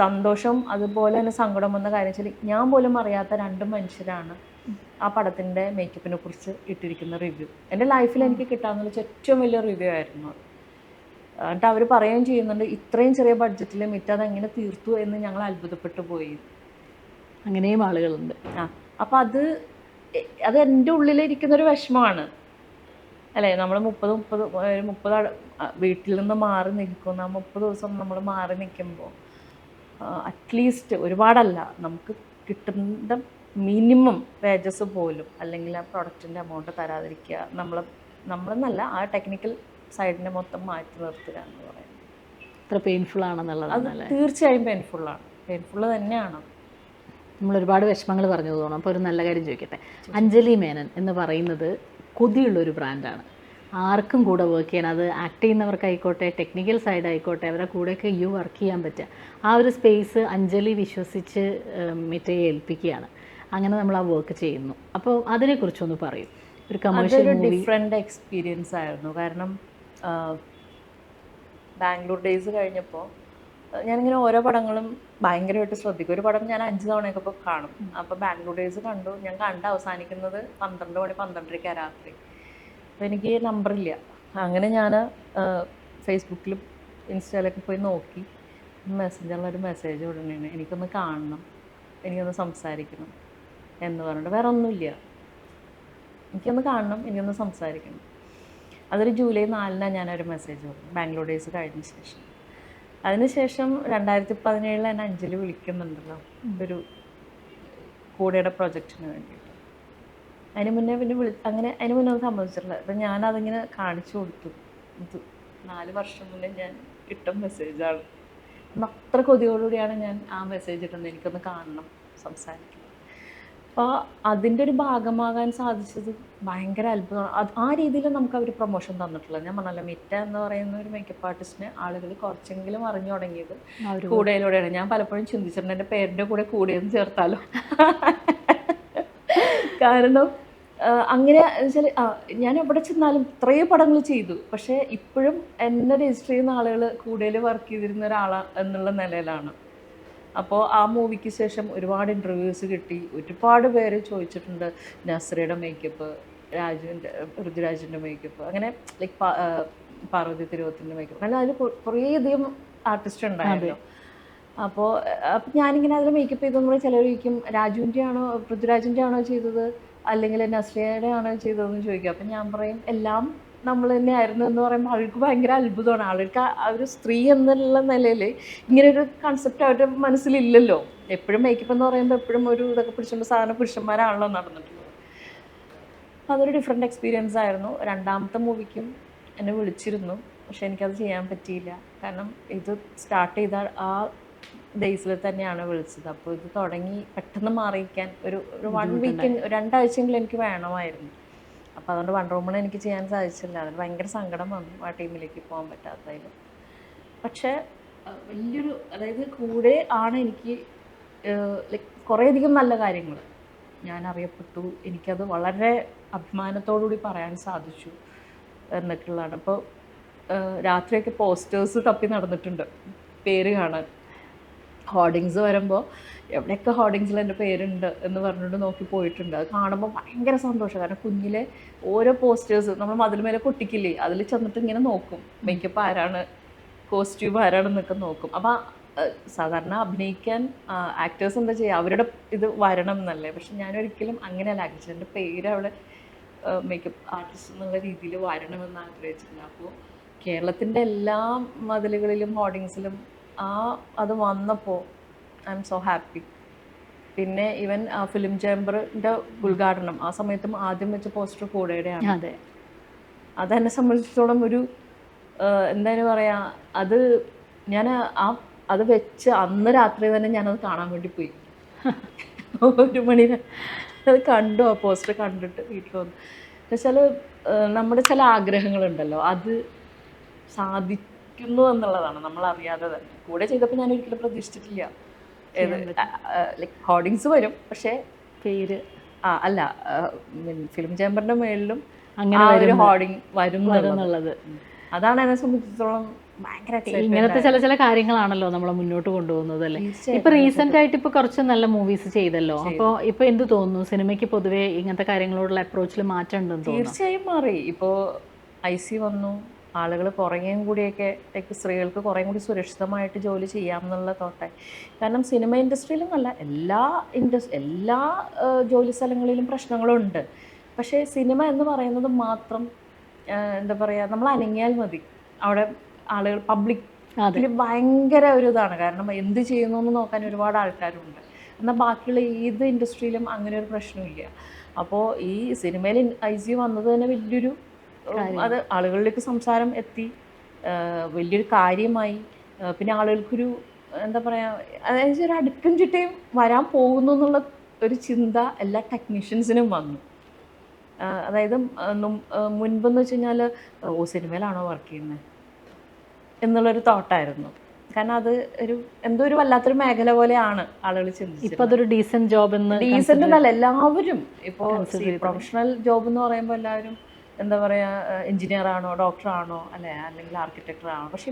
സന്തോഷം അതുപോലെ തന്നെ സങ്കടം വന്ന കാര്യം വെച്ചാൽ, ഞാൻ പോലും അറിയാത്ത 2 മനുഷ്യരാണ് ആ പടത്തിൻ്റെ മേക്കപ്പിനെ കുറിച്ച് ഇട്ടിരിക്കുന്ന റിവ്യൂ. എൻ്റെ ലൈഫിൽ എനിക്ക് കിട്ടാമെന്ന് വെച്ചാൽ ഏറ്റവും വലിയ റിവ്യൂ ആയിരുന്നു അത്. എന്നിട്ട് അവർ പറയുകയും ചെയ്യുന്നുണ്ട്, ഇത്രയും ചെറിയ ബഡ്ജറ്റിൽ മിറ്റത് എങ്ങനെ തീർത്തു എന്ന് ഞങ്ങൾ അത്ഭുതപ്പെട്ടു പോയി. അങ്ങനെയും ആളുകളുണ്ട്. അപ്പം അത് എൻ്റെ ഉള്ളിലിരിക്കുന്നൊരു വിഷമമാണ് അല്ലേ. നമ്മൾ 30 വീട്ടിൽ നിന്ന് മാറി നിൽക്കുന്ന 30 ദിവസം നമ്മൾ മാറി നിൽക്കുമ്പോൾ അറ്റ്ലീസ്റ്റ് ഒരുപാടല്ല, നമുക്ക് കിട്ടുന്ന മിനിമം വേജസ് പോലും അല്ലെങ്കിൽ ആ പ്രൊഡക്റ്റിൻ്റെ എമൗണ്ട് തരാതിരിക്കുക, നമ്മളെന്നല്ല ആ ടെക്നിക്കൽ സൈഡിനെ മൊത്തം മാറ്റി നിർത്തുക എന്ന് പറയുന്നത് അത്ര പെയിൻഫുൾ ആണെന്നുള്ളത്. അത് തീർച്ചയായും പെയിൻഫുൾ തന്നെയാണ്. നമ്മൾ ഒരുപാട് വിഷമങ്ങൾ പറഞ്ഞു തോന്നണം. അപ്പോൾ ഒരു നല്ല കാര്യം ചോദിക്കട്ടെ, അഞ്ജലി മേനൻ എന്ന് പറയുന്നത് കൊതിയുള്ളൊരു ബ്രാൻഡാണ്. ആർക്കും കൂടെ വർക്ക് ചെയ്യാൻ, അത് ആക്ട് ചെയ്യുന്നവർക്കായിക്കോട്ടെ ടെക്നിക്കൽ സൈഡ് ആയിക്കോട്ടെ, അവരുടെ കൂടെയൊക്കെ വർക്ക് ചെയ്യാൻ പറ്റുക. ആ ഒരു സ്പേസ് അഞ്ജലി വിശ്വസിച്ച് മിറ്റയെ ഏൽപ്പിക്കുകയാണ്. അങ്ങനെ നമ്മൾ ആ വർക്ക് ചെയ്യുന്നു. അപ്പോൾ അതിനെക്കുറിച്ചൊന്ന് പറയും. ഒരു കമേഴ്ഷ്യൽ ഡിഫറെൻ്റ് എക്സ്പീരിയൻസ് ആയിരുന്നു. കാരണം ബാംഗ്ലൂർ ഡേയ്സ് കഴിഞ്ഞപ്പോൾ ഞാനിങ്ങനെ ഓരോ പടങ്ങളും ഭയങ്കരമായിട്ട് ശ്രദ്ധിക്കും. ഒരു പടം ഞാൻ 5 തവണയൊക്കെ ഇപ്പോൾ കാണും. അപ്പോൾ ബാംഗ്ലൂർ ഡേയ്സ് കണ്ടു. ഞാൻ അവസാനിക്കുന്നത് 12 മണി 12:30 രാത്രി. അപ്പോൾ എനിക്ക് നമ്പറില്ല. അങ്ങനെ ഞാൻ ഫേസ്ബുക്കിലും ഇൻസ്റ്റയിലൊക്കെ പോയി നോക്കി, മെസ്സഞ്ചറിലൊരു മെസ്സേജ് വിടണേണ്, എനിക്കൊന്ന് കാണണം, എനിക്കൊന്ന് സംസാരിക്കണം എന്ന് പറഞ്ഞിട്ട്. വേറെ ഒന്നുമില്ല, എനിക്കൊന്ന് കാണണം, എനിക്കൊന്ന് സംസാരിക്കണം. അതൊരു ജൂലൈ 4-നാണ് ഞാനൊരു മെസ്സേജ് കൊടുക്കും, ബാംഗ്ലൂർ ഡേയ്സ് കഴിഞ്ഞ ശേഷം. അതിനുശേഷം 2017 എന്നെ അഞ്ജലി വിളിക്കുന്നുണ്ടല്ലോ ഒരു കൂടെയുടെ പ്രൊജക്റ്റിന് വേണ്ടിയിട്ട്. അതിന് മുന്നേ അങ്ങനെ അതിന് മുന്നേ ഒന്നും സംഭവിച്ചിട്ടില്ല. അപ്പം ഞാനതിങ്ങനെ കാണിച്ചു കൊടുത്തു. ഇത് 4 വർഷം മുന്നേ ഞാൻ ഇട്ട മെസ്സേജാണ്. അത്ര കൊതിയോടുകൂടിയാണ് ഞാൻ ആ മെസ്സേജ് ഇട്ടുന്നത്, എനിക്കൊന്ന് കാണണം, സംസാരിക്കണം. അപ്പോൾ അതിൻ്റെ ഒരു ഭാഗമാകാൻ സാധിച്ചത് ഭയങ്കര അത്ഭുതമാണ്. ആ രീതിയിൽ നമുക്ക് അവർ പ്രൊമോഷൻ തന്നിട്ടില്ല. ഞാൻ പറഞ്ഞല്ലോ, മിറ്റ എന്ന് പറയുന്ന ഒരു മേക്കപ്പ് ആർട്ടിസ്റ്റിനെ ആളുകൾ കുറച്ചെങ്കിലും അറിഞ്ഞു തുടങ്ങിയത് കൂടെയിലൂടെയാണ്. ഞാൻ പലപ്പോഴും ചിന്തിച്ചിട്ടുണ്ട്, എൻ്റെ പേരിൻ്റെ കൂടെ കൂടെയെന്ന് ചേർത്താലോ. കാരണം അങ്ങനെ വെച്ചാൽ ഞാൻ എവിടെ ചെന്നാലും ഇത്രയും പടങ്ങൾ ചെയ്തു, പക്ഷേ ഇപ്പോഴും എന്നെ രജിസ്റ്റർ ചെയ്യുന്ന ആളുകൾ കൂടുതൽ വർക്ക് ചെയ്തിരുന്ന ഒരാളാണ് എന്നുള്ള നിലയിലാണ്. അപ്പോൾ ആ മൂവിക്ക് ശേഷം ഒരുപാട് ഇൻ്റർവ്യൂസ് കിട്ടി. ഒരുപാട് പേര് ചോദിച്ചിട്ടുണ്ട് നസ്രയുടെ മേക്കപ്പ്, ഋതുരാജിൻ്റെ മേക്കപ്പ്, അങ്ങനെ ലൈക്ക് പാർവതി തിരുവോത്തിൻ്റെ മേക്കപ്പ്, അങ്ങനെ അതിൽ കുറേയധികം ആർട്ടിസ്റ്റ് ഉണ്ടായിരുന്നു. അപ്പോൾ ഞാനിങ്ങനെ അതിൽ മേക്കപ്പ് ചെയ്തെന്ന് പറഞ്ഞാൽ ചിലർ ചോദിക്കും, രാജുവിൻ്റെ ആണോ പൃഥ്വിരാജിൻ്റെ ആണോ ചെയ്തത് അല്ലെങ്കിൽ നസ്രിയയുടെ ആണോ ചെയ്തതെന്ന് ചോദിക്കും. അപ്പം ഞാൻ പറയും എല്ലാം നമ്മൾ തന്നെയായിരുന്നു എന്ന് പറയുമ്പോൾ അവർക്ക് ഭയങ്കര അത്ഭുതമാണ്. അവർക്ക് ആ ഒരു സ്ത്രീ എന്നുള്ള നിലയിൽ ഇങ്ങനൊരു കൺസെപ്റ്റ് അവരുടെ മനസ്സിലില്ലല്ലോ. എപ്പോഴും മേക്കപ്പ് എന്ന് പറയുമ്പോൾ എപ്പോഴും ഒരു ഇതൊക്കെ പിടിച്ചുകൊണ്ട് സാധാരണ പുരുഷന്മാരാണല്ലോ നടന്നിട്ടുള്ളത്. അപ്പോൾ അതൊരു ഡിഫറെൻ്റ് എക്സ്പീരിയൻസ് ആയിരുന്നു. 2ാമത്തെ മൂവിക്കും എന്നെ വിളിച്ചിരുന്നു, പക്ഷെ എനിക്കത് ചെയ്യാൻ പറ്റിയില്ല. കാരണം ഇത് സ്റ്റാർട്ട് ചെയ്ത ആ ഡേയ്സിൽ തന്നെയാണ് വിളിച്ചത്. അപ്പോൾ ഇത് തുടങ്ങി പെട്ടെന്ന് മാറിയിക്കാൻ ഒരു 1 വീക്ക് 2 ആഴ്ചയെങ്കിലും എനിക്ക് വേണമായിരുന്നു. അപ്പോൾ അതുകൊണ്ട് വണ്ടർ വുമൺ എനിക്ക് ചെയ്യാൻ സാധിച്ചില്ല. അതിന് ഭയങ്കര സങ്കടം വന്നു, ആ ടീമിലേക്ക് പോകാൻ പറ്റാത്തതിൽ. പക്ഷേ വലിയൊരു, അതായത് കൂടെ ആണ് എനിക്ക് ലൈക്ക് കുറേയധികം നല്ല കാര്യങ്ങൾ ഞാൻ അറിയപ്പെട്ടു. എനിക്കത് വളരെ അഭിമാനത്തോടുകൂടി പറയാൻ സാധിച്ചു എന്നൊക്കെയുള്ളതാണ്. അപ്പോൾ രാത്രിയൊക്കെ പോസ്റ്റേഴ്സ് തപ്പി നടന്നിട്ടുണ്ട് പേര് കാണാൻ. ഹോർഡിങ്സ് വരുമ്പോൾ എവിടെയൊക്കെ ഹോർഡിങ്സിൽ എൻ്റെ പേരുണ്ട് എന്ന് പറഞ്ഞിട്ട് നോക്കി പോയിട്ടുണ്ട്. അത് കാണുമ്പോൾ ഭയങ്കര സന്തോഷം. കാരണം കുഞ്ഞിലെ ഓരോ പോസ്റ്റേഴ്സ് നമ്മൾ മതിൽമേലെ പൊട്ടിക്കില്ലേ, അതിൽ ചെന്നിട്ട് ഇങ്ങനെ നോക്കും മേക്കപ്പ് ആരാണ്, കോസ്റ്റ്യൂം ആരാണെന്നൊക്കെ നോക്കും. അപ്പോൾ സാധാരണ അഭിനയിക്കാൻ ആക്ടേഴ്സ് എന്താ ചെയ്യുക, അവരുടെ ഇത് വരണം എന്നല്ലേ. പക്ഷെ ഞാനൊരിക്കലും അങ്ങനെയല്ല ആഗ്രഹിച്ചത്. എൻ്റെ പേര് അവിടെ മേക്കപ്പ് ആർട്ടിസ്റ്റ് എന്നുള്ള രീതിയിൽ വരണമെന്ന് ആഗ്രഹിച്ചിട്ടുണ്ട്. അപ്പോൾ കേരളത്തിൻ്റെ എല്ലാ മതിലുകളിലും ഹോർഡിങ്സിലും അത് വന്നപ്പോൾ ഐ എം സോ ഹാപ്പി. പിന്നെ ഈവൻ ഫിലിം ചേംബറിൻ്റെ ഉദ്ഘാടനം ആ സമയത്തും ആദ്യം വെച്ച പോസ്റ്റർ കൂടെയുടെയാണ്. അതെ, അതെന്നെ സംബന്ധിച്ചിടത്തോളം ഒരു എന്താണ് പറയുക, അത് ഞാൻ അത് വെച്ച് അന്ന് രാത്രി തന്നെ ഞാനത് കാണാൻ വേണ്ടി പോയി. 1 മണി അത് കണ്ടു, ആ പോസ്റ്റർ കണ്ടിട്ട് വീട്ടിൽ വന്നു. എന്നുവെച്ചാൽ നമ്മുടെ ചില ആഗ്രഹങ്ങളുണ്ടല്ലോ, അത് സാധിക്കുന്നു എന്നുള്ളതാണ് നമ്മൾ അറിയാതെ തന്നെ. കൂടെ ചെയ്തപ്പോൾ ഞാൻ ഒരിക്കലും പ്രതീക്ഷിച്ചിട്ടില്ല. ലൈക്ക് ഹോർഡിങ്സ് വരും, പക്ഷേ പേര് അല്ല, ഫിലിം ചേംബറിന്റെ മേളിലും അങ്ങനെ ഒരു ഹോർഡിങ് വരും എന്നുള്ളത്. അതാണ് എന്നെ സംബന്ധിച്ചിടത്തോളം ഭയങ്കര ഇങ്ങനത്തെ ചില കാര്യങ്ങളാണല്ലോ നമ്മളെ മുന്നോട്ട് കൊണ്ടുപോകുന്നത് അല്ലേ. ഇപ്പൊ റീസെന്റ് ആയിട്ട് ഇപ്പൊ കുറച്ച് നല്ല മൂവീസ് ചെയ്തല്ലോ. അപ്പോൾ ഇപ്പൊ എന്ത് തോന്നുന്നു, സിനിമയ്ക്ക് പൊതുവേ ഇങ്ങനത്തെ കാര്യങ്ങളോടുള്ള അപ്രോച്ചിൽ മാറ്റം ഉണ്ടെന്ന് തോന്നുന്നു? തീർച്ചയായും മാറി. ഇപ്പോൾ IC വന്നു, ആളുകൾ കുറേയും കൂടിയൊക്കെ ലൈക്ക് സ്ത്രീകൾക്ക് കുറേയും കൂടി സുരക്ഷിതമായിട്ട് ജോലി ചെയ്യാമെന്നുള്ള തോട്ടായി. കാരണം സിനിമ ഇൻഡസ്ട്രിയിലും അല്ല, എല്ലാ ജോലി സ്ഥലങ്ങളിലും പ്രശ്നങ്ങളുണ്ട്. പക്ഷേ സിനിമ എന്ന് പറയുന്നത് മാത്രം എന്താ പറയുക, നമ്മൾ അനങ്ങിയാൽ മതി, അവിടെ ആളുകൾ പബ്ലിക് ഭയങ്കര ഒരു ഇതാണ്. കാരണം എന്ത് ചെയ്യുന്നു എന്ന് നോക്കാൻ ഒരുപാട് ആൾക്കാരുണ്ട്. എന്നാൽ ബാക്കിയുള്ള ഏത് ഇൻഡസ്ട്രിയിലും അങ്ങനെ ഒരു പ്രശ്നമില്ല. അപ്പോൾ ഈ സിനിമയിൽ IC വന്നത് തന്നെ വലിയൊരു, അത് ആളുകളിലേക്ക് സംസാരം എത്തി, വലിയൊരു കാര്യമായി. പിന്നെ ആളുകൾക്കൊരു എന്താ പറയുക, അതായത് ഒരു അടുക്കും ചിട്ടയും വരാൻ പോകുന്നു എന്നുള്ള ഒരു ചിന്ത എല്ലാ ടെക്നീഷ്യൻസിനും വന്നു. അതായത് മുൻപെന്ന് വെച്ച് കഴിഞ്ഞാൽ സിനിമയിലാണോ വർക്ക് ചെയ്യുന്നത് എന്നുള്ളൊരു തോട്ടായിരുന്നു. കാരണം അത് എന്തോ ഒരു വല്ലാത്തൊരു മേഖല പോലെയാണ് ആളുകൾ ചിന്തിച്ചത്. ഇപ്പൊ അതൊരു ഡീസന്റ് ജോബ് എന്ന്, ഡീസന്റ് എന്നല്ല, എല്ലാവരും ഇപ്പോൾ പ്രൊഫഷണൽ ജോബ് എന്ന് പറയുമ്പോൾ എല്ലാവരും എന്താ പറയുക, എഞ്ചിനീയർ ആണോ, ഡോക്ടർ ആണോ, അല്ലെങ്കിൽ ആർക്കിടെക്ടർ ആണോ. പക്ഷെ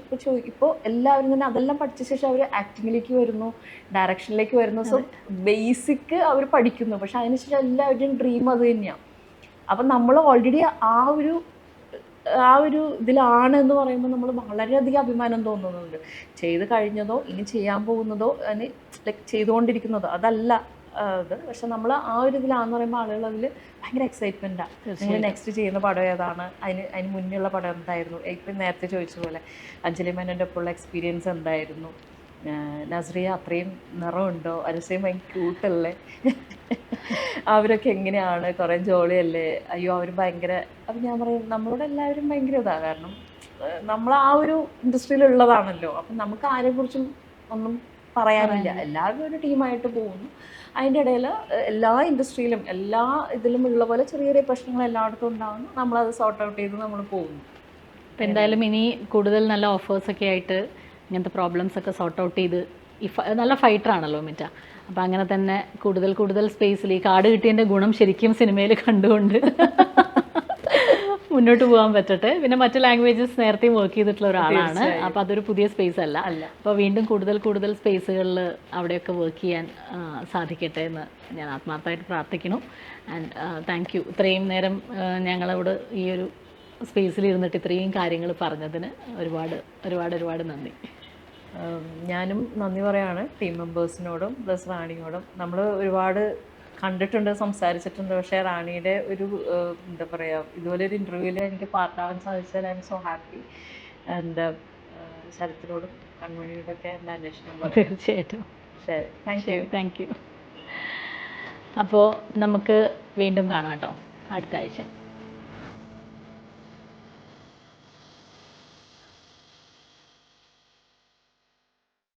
ഇപ്പോൾ എല്ലാവരും തന്നെ അതെല്ലാം പഠിച്ച ശേഷം അവർ ആക്ടിങ്ങിലേക്ക് വരുന്നു, ഡയറക്ഷനിലേക്ക് വരുന്നു. സോ ബേസിക് അവർ പഠിക്കുന്നു. പക്ഷെ അതിനുശേഷം എല്ലാവരുടെയും ഡ്രീം അത് തന്നെയാണ്. അപ്പം നമ്മൾ ഓൾറെഡി ആ ഒരു ഇതിലാണ് എന്ന് പറയുമ്പോൾ നമ്മൾ വളരെയധികം അഭിമാനം തോന്നുന്നുണ്ട്. ചെയ്ത് കഴിഞ്ഞതോ ഇനി ചെയ്യാൻ പോകുന്നതോ ലൈക്ക് ചെയ്തുകൊണ്ടിരിക്കുന്നതോ അതല്ല ഇത്. പക്ഷെ നമ്മൾ ആ ഒരു ഇതിലാണെന്ന് പറയുമ്പോൾ ആളുകൾ അതിൽ ഭയങ്കര എക്സൈറ്റ്മെൻറ്റാണ്. നിങ്ങൾ നെക്സ്റ്റ് ചെയ്യുന്ന പടം ഏതാണ്, അതിന് മുന്നേയുള്ള പടം എന്തായിരുന്നു, ഇപ്പം നേരത്തെ ചോദിച്ച പോലെ അഞ്ജലി മേനോൻ്റെ ഒപ്പമുള്ള എക്സ്പീരിയൻസ് എന്തായിരുന്നു, നസ്രിയ അത്രയും നിറമുണ്ടോ, അനുസയും ഭയങ്കര ക്യൂട്ടല്ലേ, അവരൊക്കെ എങ്ങനെയാണ്, കുറേ ജോളിയല്ലേ, അയ്യോ അവർ ഭയങ്കര. അപ്പം ഞാൻ പറയും നമ്മളോട് എല്ലാവരും ഭയങ്കര ഇതാണ്. കാരണം നമ്മൾ ആ ഒരു ഇൻഡസ്ട്രിയിലുള്ളതാണല്ലോ. അപ്പം നമുക്ക് ആരെക്കുറിച്ചും ഒന്നും പറയാനില്ല. എല്ലാവരും ഒരു ടീമായിട്ട് പോകുന്നു. അതിൻ്റെ ഇടയിൽ എല്ലാ ഇൻഡസ്ട്രിയിലും എല്ലാ ഇതിലും ഉള്ള പോലെ ചെറിയ ചെറിയ പ്രശ്നങ്ങൾ എല്ലായിടത്തും ഉണ്ടാകുന്നു. നമ്മളത് സോർട്ട് ഔട്ട് ചെയ്ത് നമ്മൾ പോകുന്നു. അപ്പം എന്തായാലും ഇനി കൂടുതൽ നല്ല ഓഫേഴ്സൊക്കെ ആയിട്ട് ഇങ്ങനത്തെ പ്രോബ്ലംസൊക്കെ സോർട്ട് ഔട്ട് ചെയ്ത്, നല്ല ഫൈറ്ററാണല്ലോ മിറ്റ. അപ്പം അങ്ങനെ തന്നെ കൂടുതൽ സ്പേസിൽ ഈ കാർഡ് കിട്ടിയതിൻ്റെ ഗുണം ശരിക്കും സിനിമയിൽ കണ്ടുകൊണ്ട് മുന്നോട്ട് പോകാൻ പറ്റട്ടെ. പിന്നെ മറ്റു ലാംഗ്വേജസ് നേരത്തെയും വർക്ക് ചെയ്തിട്ടുള്ള ഒരാളാണ്. അപ്പോൾ അതൊരു പുതിയ സ്പേസ് അല്ല. അപ്പോൾ വീണ്ടും കൂടുതൽ സ്പേസുകളിൽ അവിടെയൊക്കെ വർക്ക് ചെയ്യാൻ സാധിക്കട്ടെ എന്ന് ഞാൻ ആത്മാർത്ഥമായിട്ട് പ്രാർത്ഥിക്കുന്നു. ആൻഡ് താങ്ക് യു, ഇത്രയും നേരം ഞങ്ങളോട് ഈ ഒരു സ്പേസിൽ ഇരുന്നിട്ട് ഇത്രയും കാര്യങ്ങൾ പറഞ്ഞതിന് ഒരുപാട് നന്ദി. ഞാനും നന്ദി പറയാണ് ടീം മെമ്പേഴ്സിനോടും പ്ലസ് റാണിയോടും. നമ്മൾ ഒരുപാട് കണ്ടിട്ടുണ്ട്, സംസാരിച്ചിട്ടുണ്ട്. പക്ഷേ റാണിയുടെ ഒരു എന്താ പറയുക, ഇതുപോലെ ഒരു ഇൻ്റർവ്യൂവിൽ എനിക്ക് പാർട്ടാവാൻ സാധിച്ചാൽ I'm so happy. And ശരത്തിനോടും കൺമണിയോടൊക്കെ എൻ്റെ അന്വേഷണം. തീർച്ചയായിട്ടും. ശരി, താങ്ക് യു. അപ്പോൾ നമുക്ക് വീണ്ടും കാണാം കേട്ടോ, അടുത്ത ആഴ്ച.